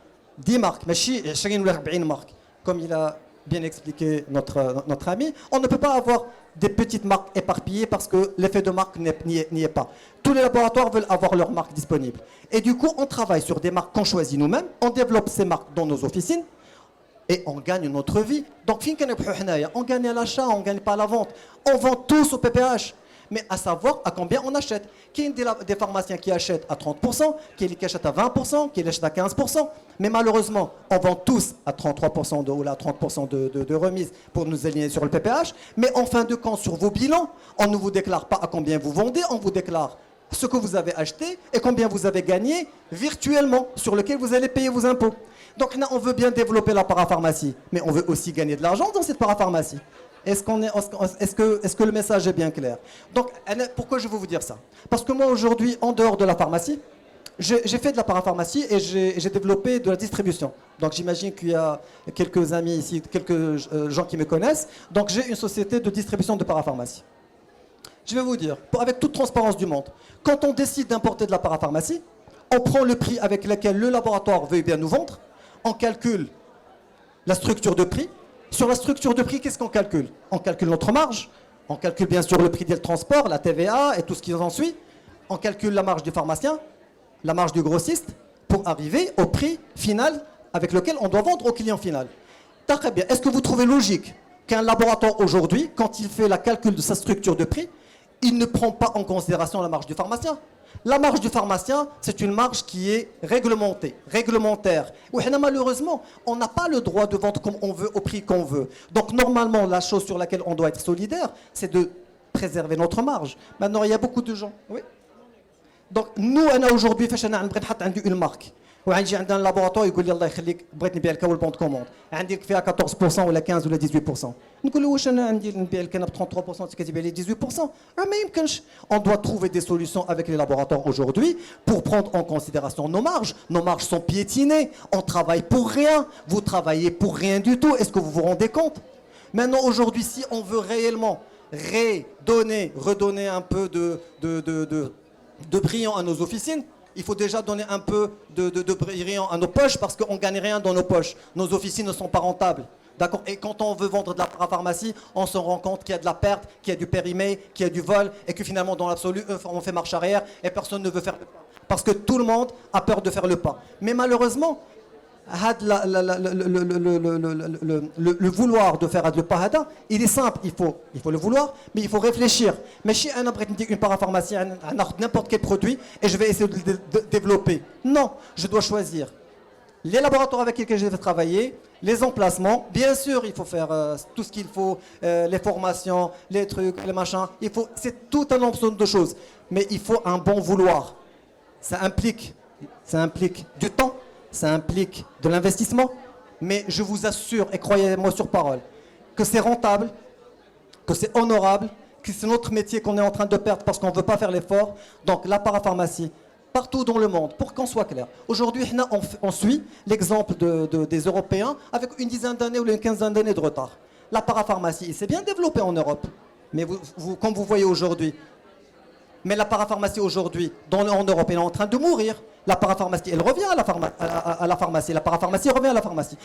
mais 40 marques, comme il a bien expliqué notre ami, on ne peut pas avoir des petites marques éparpillées parce que l'effet de marque n'y est pas. Tous les laboratoires veulent avoir leurs marques disponibles. Et du coup, on travaille sur des marques qu'on choisit nous-mêmes, on développe ces marques dans nos officines, et on gagne notre vie. Donc, on gagne à l'achat, on ne gagne pas à la vente. On vend tous au PPH. Mais à savoir à combien on achète. Qui est des pharmaciens qui achètent à 30%, qui achètent à 20%, qui achètent à 15%. Mais malheureusement, on vend tous à 33% ou à 30% de remise pour nous aligner sur le PPH. Mais en fin de compte, sur vos bilans, on ne vous déclare pas à combien vous vendez, on vous déclare ce que vous avez acheté et combien vous avez gagné virtuellement, sur lequel vous allez payer vos impôts. Donc là, on veut bien développer la parapharmacie, mais on veut aussi gagner de l'argent dans cette parapharmacie. Est-ce que le message est bien clair? Donc, pourquoi je veux vous dire ça? Parce que moi, aujourd'hui, en dehors de la pharmacie, j'ai fait de la parapharmacie et j'ai développé de la distribution. Donc, j'imagine qu'il y a quelques amis ici, quelques gens qui me connaissent. Donc, j'ai une société de distribution de parapharmacie. Je vais vous dire, avec toute transparence du monde, quand on décide d'importer de la parapharmacie, on prend le prix avec lequel le laboratoire veut bien nous vendre, on calcule la structure de prix. Sur la structure de prix, qu'est-ce qu'on calcule? On calcule notre marge, on calcule bien sûr le prix du transport, la TVA et tout ce qui en suit. On calcule la marge du pharmacien, la marge du grossiste, pour arriver au prix final avec lequel on doit vendre au client final. Très bien. Est-ce que vous trouvez logique qu'un laboratoire aujourd'hui, quand il fait la calcul de sa structure de prix, il ne prend pas en considération la marge du pharmacien? La marge du pharmacien, c'est une marge qui est réglementée, réglementaire. Malheureusement, on n'a pas le droit de vendre comme on veut, au prix qu'on veut. Donc normalement, la chose sur laquelle on doit être solidaire, c'est de préserver notre marge. Maintenant, il y a beaucoup de gens. Oui. Donc nous, aujourd'hui, une marque. وعندي عندنا لابوراتوار يقول لي الله يخليك بغيت نبيع لك البون كوموند عندك فيها 14% ولا 15 ولا 18%. نقول له واش انا عندي نبيع لك انا ب 33% انت كتبيع لي 18%. ما يمكنش. On doit trouver des solutions avec les laboratoires aujourd'hui pour prendre en considération nos marges. Nos marges sont piétinées. On travaille pour rien. Vous travaillez pour rien du tout. Est-ce que vous vous rendez compte? Maintenant aujourd'hui, si on veut réellement redonner un peu de brillant à nos officines, il faut déjà donner un peu de brillant à nos poches parce qu'on ne gagne rien dans nos poches. Nos officines ne sont pas rentables. D'accord? Et quand on veut vendre de la parapharmacie, on se rend compte qu'il y a de la perte, qu'il y a du périmé, qu'il y a du vol et que finalement, dans l'absolu, on fait marche arrière et personne ne veut faire le pas. Parce que tout le monde a peur de faire le pas. Mais malheureusement, le vouloir de faire le pas, il est simple, il faut le vouloir, mais il faut réfléchir. Mais si on a une parapharmacie, n'importe quel produit, et je vais essayer de le développer. Non, je dois choisir les laboratoires avec lesquels je vais travailler, les emplacements. Bien sûr, il faut faire tout ce qu'il faut, les formations, les trucs, les machins. C'est tout un ensemble de choses. Mais il faut un bon vouloir. Ça implique du temps. Ça implique de l'investissement, mais je vous assure, et croyez-moi sur parole, que c'est rentable, que c'est honorable, que c'est notre métier qu'on est en train de perdre parce qu'on ne veut pas faire l'effort. Donc la parapharmacie, partout dans le monde, pour qu'on soit clair. Aujourd'hui, on suit l'exemple des Européens avec une dizaine d'années ou une quinzaine d'années de retard. La parapharmacie, il s'est bien développé en Europe, mais comme vous voyez aujourd'hui, mais la parapharmacie aujourd'hui, en Europe, elle est en train de mourir. La parapharmacie, elle revient à la pharmacie. La parapharmacie revient à la pharmacie.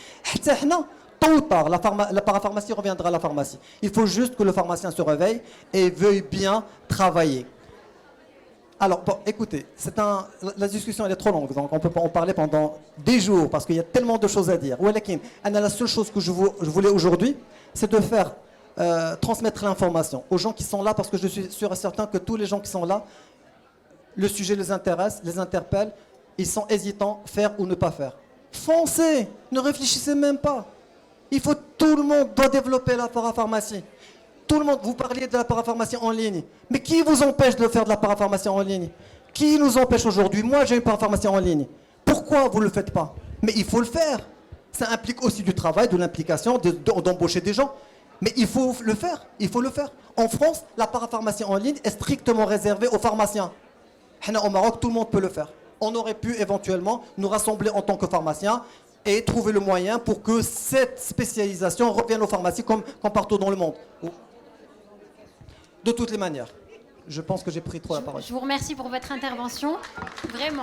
Tôt ou tard, la parapharmacie reviendra à la pharmacie. Il faut juste que le pharmacien se réveille et veuille bien travailler. Alors, bon, écoutez, la discussion elle est trop longue, donc on peut pas en parler pendant des jours, parce qu'il y a tellement de choses à dire. La seule chose que je voulais aujourd'hui, c'est de faire transmettre l'information aux gens qui sont là, parce que je suis sûr et certain que tous les gens qui sont là, le sujet les intéresse, les interpelle, ils sont hésitants, faire ou ne pas faire. Foncez, ne réfléchissez même pas. Tout le monde doit développer la parapharmacie. Tout le monde, vous parliez de la parapharmacie en ligne. Mais qui vous empêche de faire de la parapharmacie en ligne? Qui nous empêche aujourd'hui? Moi, j'ai une parapharmacie en ligne. Pourquoi vous ne le faites pas? Mais il faut le faire. Ça implique aussi du travail, de l'implication, d'embaucher des gens. Mais il faut le faire. Il faut le faire. En France, la parapharmacie en ligne est strictement réservée aux pharmaciens. Au Maroc, tout le monde peut le faire. On aurait pu éventuellement nous rassembler en tant que pharmaciens et trouver le moyen pour que cette spécialisation revienne aux pharmacies comme partout dans le monde. De toutes les manières. Je pense que j'ai pris trop la parole. Je vous remercie pour votre intervention. Vraiment.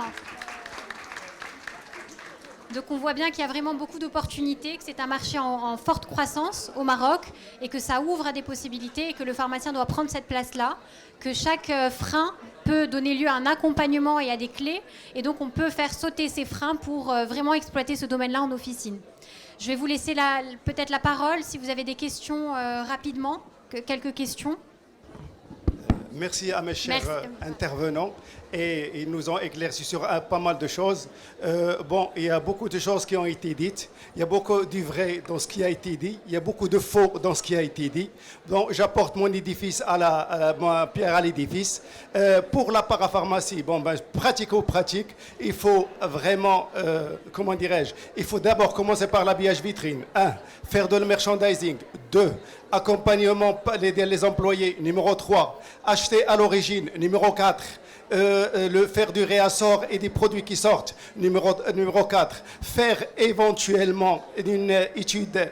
Donc on voit bien qu'il y a vraiment beaucoup d'opportunités, que c'est un marché en forte croissance au Maroc et que ça ouvre à des possibilités et que le pharmacien doit prendre cette place-là, que chaque frein peut donner lieu à un accompagnement et à des clés et donc on peut faire sauter ces freins pour vraiment exploiter ce domaine-là en officine. Je vais vous laisser peut-être la parole si vous avez des questions rapidement, quelques questions. Merci à mes chers intervenants et ils nous ont éclairci sur pas mal de choses. Bon, il y a beaucoup de choses qui ont été dites, il y a beaucoup du vrai dans ce qui a été dit, il y a beaucoup de faux dans ce qui a été dit. Donc j'apporte mon édifice ma pierre à l'édifice. Pour la parapharmacie, bon, ben, pratico-pratique, il faut vraiment, comment dirais-je, il faut d'abord commencer par l'habillage vitrine. 1. Faire de le merchandising. 2. Accompagnement les employés. Numéro 3. Acheter à l'origine. Numéro 4. Le faire du réassort et des produits qui sortent. Numéro 4. Faire éventuellement une étude,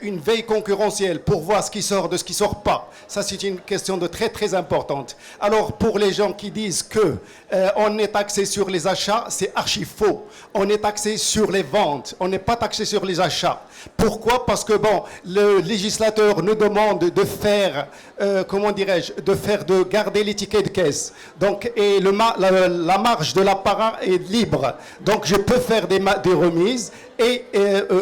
une veille concurrentielle pour voir ce qui sort de ce qui ne sort pas. Ça, c'est une question de très, très importante. Alors, pour les gens qui disent que on est taxé sur les achats, c'est archi faux. On est taxé sur les ventes. On n'est pas taxé sur les achats. Pourquoi? Parce que, bon, le législateur nous demande de faire, comment dirais-je, de garder les tickets de caisse. Donc, et la marge de l'apparat est libre. Donc, je peux faire des remises et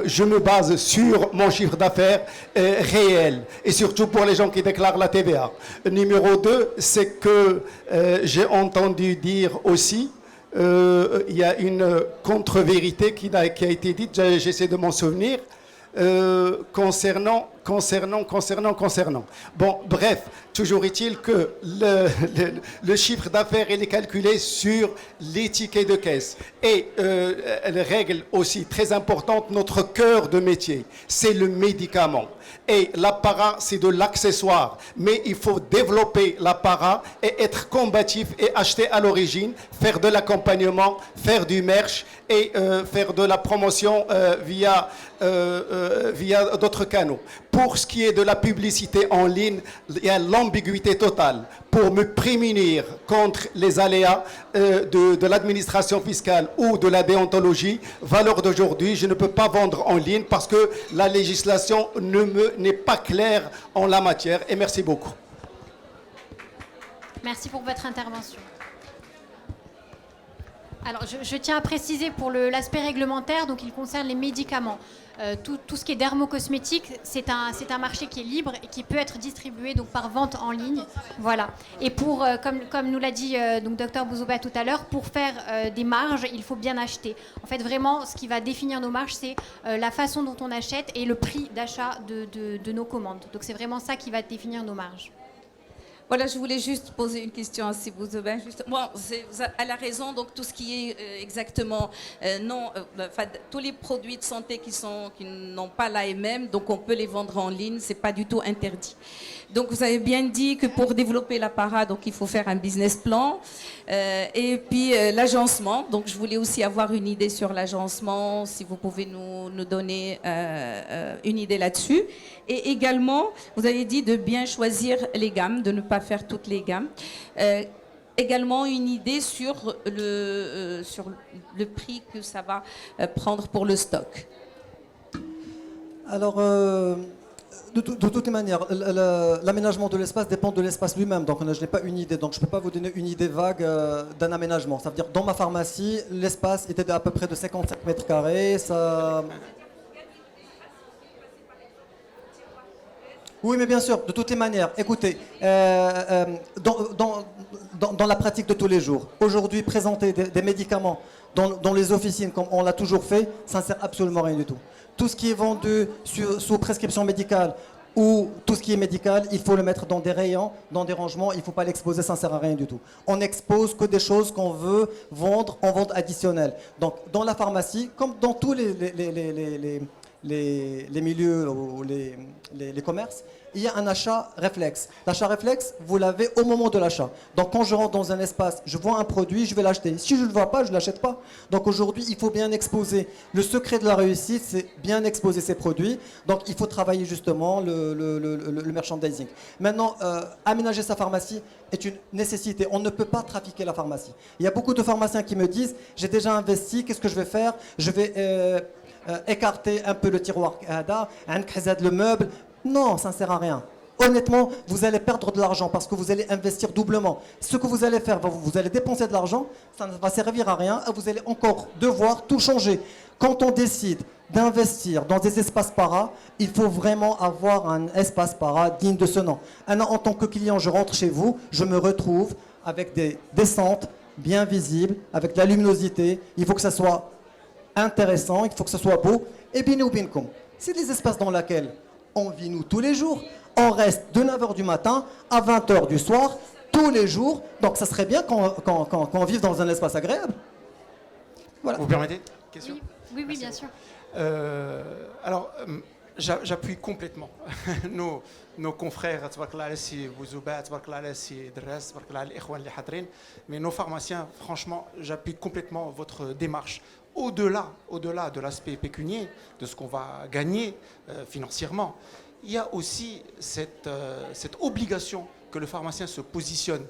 je me base sur mon chiffre d'affaires réel. Et surtout pour les gens qui déclarent la TVA. Numéro 2, c'est que j'ai entendu dire aussi, il y a une contre-vérité qui a été dite, j'essaie de m'en souvenir, concernant. Bon, bref, toujours est-il que le chiffre d'affaires il est calculé sur les tickets de caisse. Et elle règle aussi très importante, notre cœur de métier, c'est le médicament. Et l'apparat, c'est de l'accessoire. Mais il faut développer l'apparat et être combatif et acheter à l'origine, faire de l'accompagnement, faire du merch et faire de la promotion via d'autres canaux. Pour ce qui est de la publicité en ligne, il y a l'ambiguïté totale. Pour me prémunir contre les aléas de l'administration fiscale ou de la déontologie, valeur d'aujourd'hui, je ne peux pas vendre en ligne parce que la législation n'est pas claire en la matière. Et merci beaucoup. Merci pour votre intervention. Alors, je tiens à préciser pour l'aspect réglementaire, donc il concerne les médicaments. Tout ce qui est dermocosmétique, c'est un marché qui est libre et qui peut être distribué donc, par vente en ligne. Voilà. Et pour, comme nous l'a dit donc Dr Bouzouba tout à l'heure, pour faire des marges, il faut bien acheter. En fait, vraiment, ce qui va définir nos marges, c'est la façon dont on achète et le prix d'achat de nos commandes. Donc, c'est vraiment ça qui va définir nos marges. Voilà, je voulais juste poser une question à Bouzouba. Bon, elle a raison, donc tout ce qui est exactement tous les produits de santé qui n'ont pas l'AMM, donc on peut les vendre en ligne, c'est pas du tout interdit. Donc vous avez bien dit que pour développer l'apparat, donc il faut faire un business plan et puis l'agencement. Donc je voulais aussi avoir une idée sur l'agencement, si vous pouvez nous donner une idée là-dessus. Et également, vous avez dit de bien choisir les gammes, de ne pas faire toutes les gammes. Également une idée sur le prix que ça va prendre pour le stock. Alors, de toute manière, l'aménagement de l'espace dépend de l'espace lui-même. Donc, je n'ai pas une idée. Donc, je ne peux pas vous donner une idée vague d'un aménagement. Ça veut dire, dans ma pharmacie, l'espace était à peu près de 55 mètres carrés. Ça... Oui, mais bien sûr, de toutes les manières. Écoutez, dans la pratique de tous les jours, aujourd'hui, présenter des médicaments dans les officines, comme on l'a toujours fait, ça ne sert absolument à rien du tout. Tout ce qui est vendu sous prescription médicale ou tout ce qui est médical, il faut le mettre dans des rayons, dans des rangements, il ne faut pas l'exposer, ça ne sert à rien du tout. On n'expose que des choses qu'on veut vendre en vente additionnelle. Donc, dans la pharmacie, comme dans tous les les milieux ou les commerces, il y a un achat réflexe. L'achat réflexe, vous l'avez au moment de l'achat. Donc quand je rentre dans un espace, je vois un produit, je vais l'acheter. Si je ne le vois pas, je ne l'achète pas. Donc aujourd'hui, il faut bien exposer. Le secret de la réussite, c'est bien exposer ses produits. Donc il faut travailler justement le merchandising. Maintenant, aménager sa pharmacie est une nécessité. On ne peut pas trafiquer la pharmacie. Il y a beaucoup de pharmaciens qui me disent, j'ai déjà investi, qu'est-ce que je vais faire? Je vais écarter un peu le tiroir, le meuble. Non, ça ne sert à rien. Honnêtement, vous allez perdre de l'argent parce que vous allez investir doublement. Ce que vous allez faire, vous allez dépenser de l'argent, ça ne va servir à rien. Vous allez encore devoir tout changer. Quand on décide d'investir dans des espaces para, il faut vraiment avoir un espace para digne de ce nom. En tant que client, je rentre chez vous, je me retrouve avec des descentes bien visibles, avec de la luminosité. Il faut que ça soit intéressant, il faut que ça soit beau. Et binou binkoum, c'est des espaces dans lesquels on vit nous tous les jours. On reste de 9h du matin à 20h du soir, tous les jours. Donc ça serait bien qu'on vive dans un espace agréable. Voilà. Vous permettez? Question? Oui, bien sûr. Alors, j'appuie complètement nos confrères, mais nos pharmaciens, franchement, j'appuie complètement votre démarche. Au-delà de l'aspect pécunier, de ce qu'on va gagner financièrement, il y a aussi cette obligation que le pharmacien se positionne,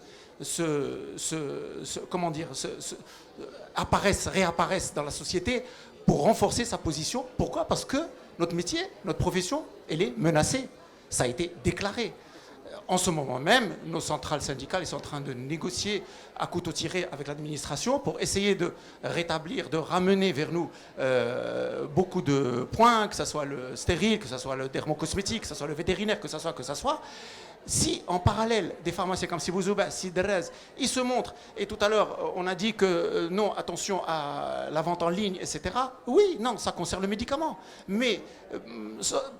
réapparaisse dans la société pour renforcer sa position. Pourquoi? Parce que notre métier, notre profession, elle est menacée. Ça a été déclaré. En ce moment même, nos centrales syndicales sont en train de négocier à couteau tiré avec l'administration pour essayer de rétablir, de ramener vers nous beaucoup de points, que ce soit le stérile, que ce soit le dermocosmétique, que ce soit le vétérinaire, que ce soit. Si en parallèle des pharmaciens comme Sibouzouba, Siderez, ils se montrent, et tout à l'heure on a dit que non, attention à la vente en ligne, etc. Oui, non, ça concerne le médicament. Mais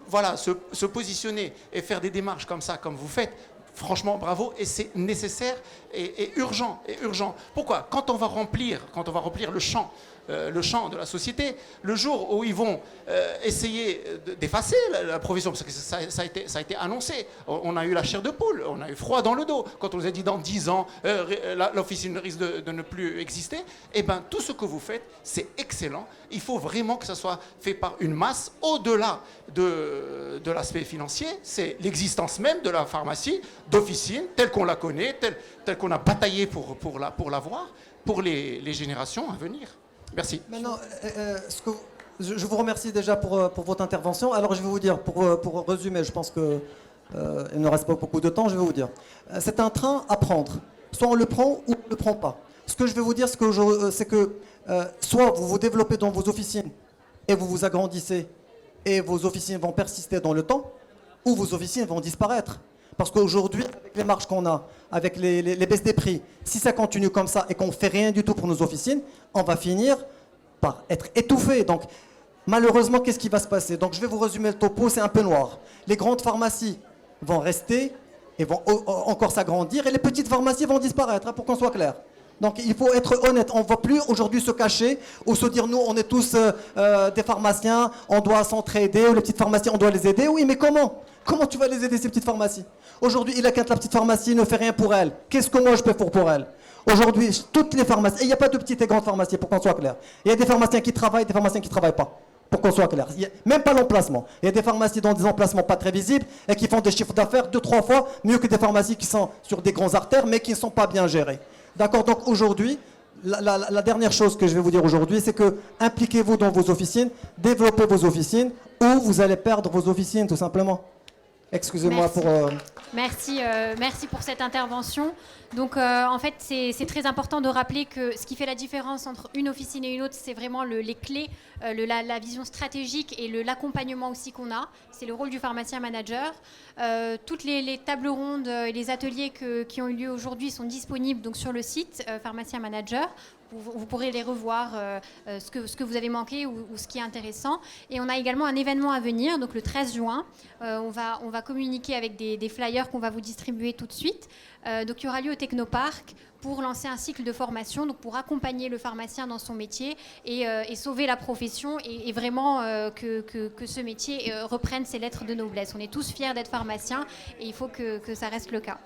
voilà, se positionner et faire des démarches comme ça, comme vous faites, franchement, bravo, et c'est nécessaire et urgent. Pourquoi? Quand on va remplir le champ de la société, le jour où ils vont essayer d'effacer la profession, parce que ça a été annoncé, on a eu la chair de poule, on a eu froid dans le dos, quand on nous a dit dans 10 ans, l'officine risque de ne plus exister, et bien tout ce que vous faites, c'est excellent. Il faut vraiment que ça soit fait par une masse, au-delà de l'aspect financier, c'est l'existence même de la pharmacie, d'officine, telle qu'on la connaît, telle qu'on a bataillé pour l'avoir, pour les générations à venir. Merci. Maintenant, je vous remercie déjà pour votre intervention. Alors je vais vous dire, pour résumer, je pense qu'il ne reste pas beaucoup de temps, je vais vous dire. C'est un train à prendre. Soit on le prend ou on ne le prend pas. Ce que je vais vous dire, c'est que soit vous vous développez dans vos officines et vous vous agrandissez et vos officines vont persister dans le temps, ou vos officines vont disparaître. Parce qu'aujourd'hui, avec les marges qu'on a, avec les baisses des prix, si ça continue comme ça et qu'on ne fait rien du tout pour nos officines, on va finir par être étouffé. Donc, malheureusement, qu'est-ce qui va se passer? Donc, je vais vous résumer le topo, c'est un peu noir. Les grandes pharmacies vont rester et vont encore s'agrandir, et les petites pharmacies vont disparaître, hein, pour qu'on soit clair. Donc, il faut être honnête. On ne va plus aujourd'hui se cacher ou se dire, nous, on est tous des pharmaciens, on doit s'entraider, ou les petites pharmacies, on doit les aider. Oui, mais comment? Comment tu vas les aider, ces petites pharmacies? Aujourd'hui, il a qu'à la petite pharmacie ne fait rien pour elle. Qu'est-ce que moi je peux faire pour elle? Aujourd'hui, toutes les pharmacies, et il n'y a pas de petites et grandes pharmacies, pour qu'on soit clair. Il y a des pharmaciens qui travaillent, des pharmaciens qui ne travaillent pas, pour qu'on soit clair. Même pas l'emplacement. Il y a des pharmacies dans des emplacements pas très visibles et qui font des chiffres d'affaires 2-3 fois mieux que des pharmacies qui sont sur des grandes artères mais qui ne sont pas bien gérées. D'accord? Donc aujourd'hui, la dernière chose que je vais vous dire aujourd'hui, c'est que impliquez-vous dans vos officines, développez vos officines, ou vous allez perdre vos officines, tout simplement. Excusez-moi pour... Merci pour cette intervention. Donc, en fait, c'est très important de rappeler que ce qui fait la différence entre une officine et une autre, c'est vraiment les clés, la vision stratégique et l'accompagnement aussi qu'on a. C'est le rôle du pharmacien manager. Toutes les tables rondes et les ateliers qui ont eu lieu aujourd'hui sont disponibles donc, sur le site Pharmacien Manager. Vous vous pourrez les revoir, ce que vous avez manqué ou ce qui est intéressant. Et on a également un événement à venir, donc le 13 juin. On va communiquer avec des flyers qu'on va vous distribuer tout de suite. Donc il y aura lieu au Technoparc pour lancer un cycle de formation, donc pour accompagner le pharmacien dans son métier et sauver la profession et vraiment que ce métier reprenne ses lettres de noblesse. On est tous fiers d'être pharmaciens et il faut que ça reste le cas.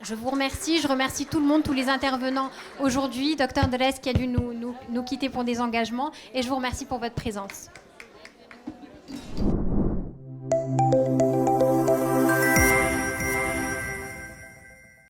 Je vous remercie, je remercie tout le monde, tous les intervenants aujourd'hui, Dr Dress qui a dû nous quitter pour des engagements, et je vous remercie pour votre présence.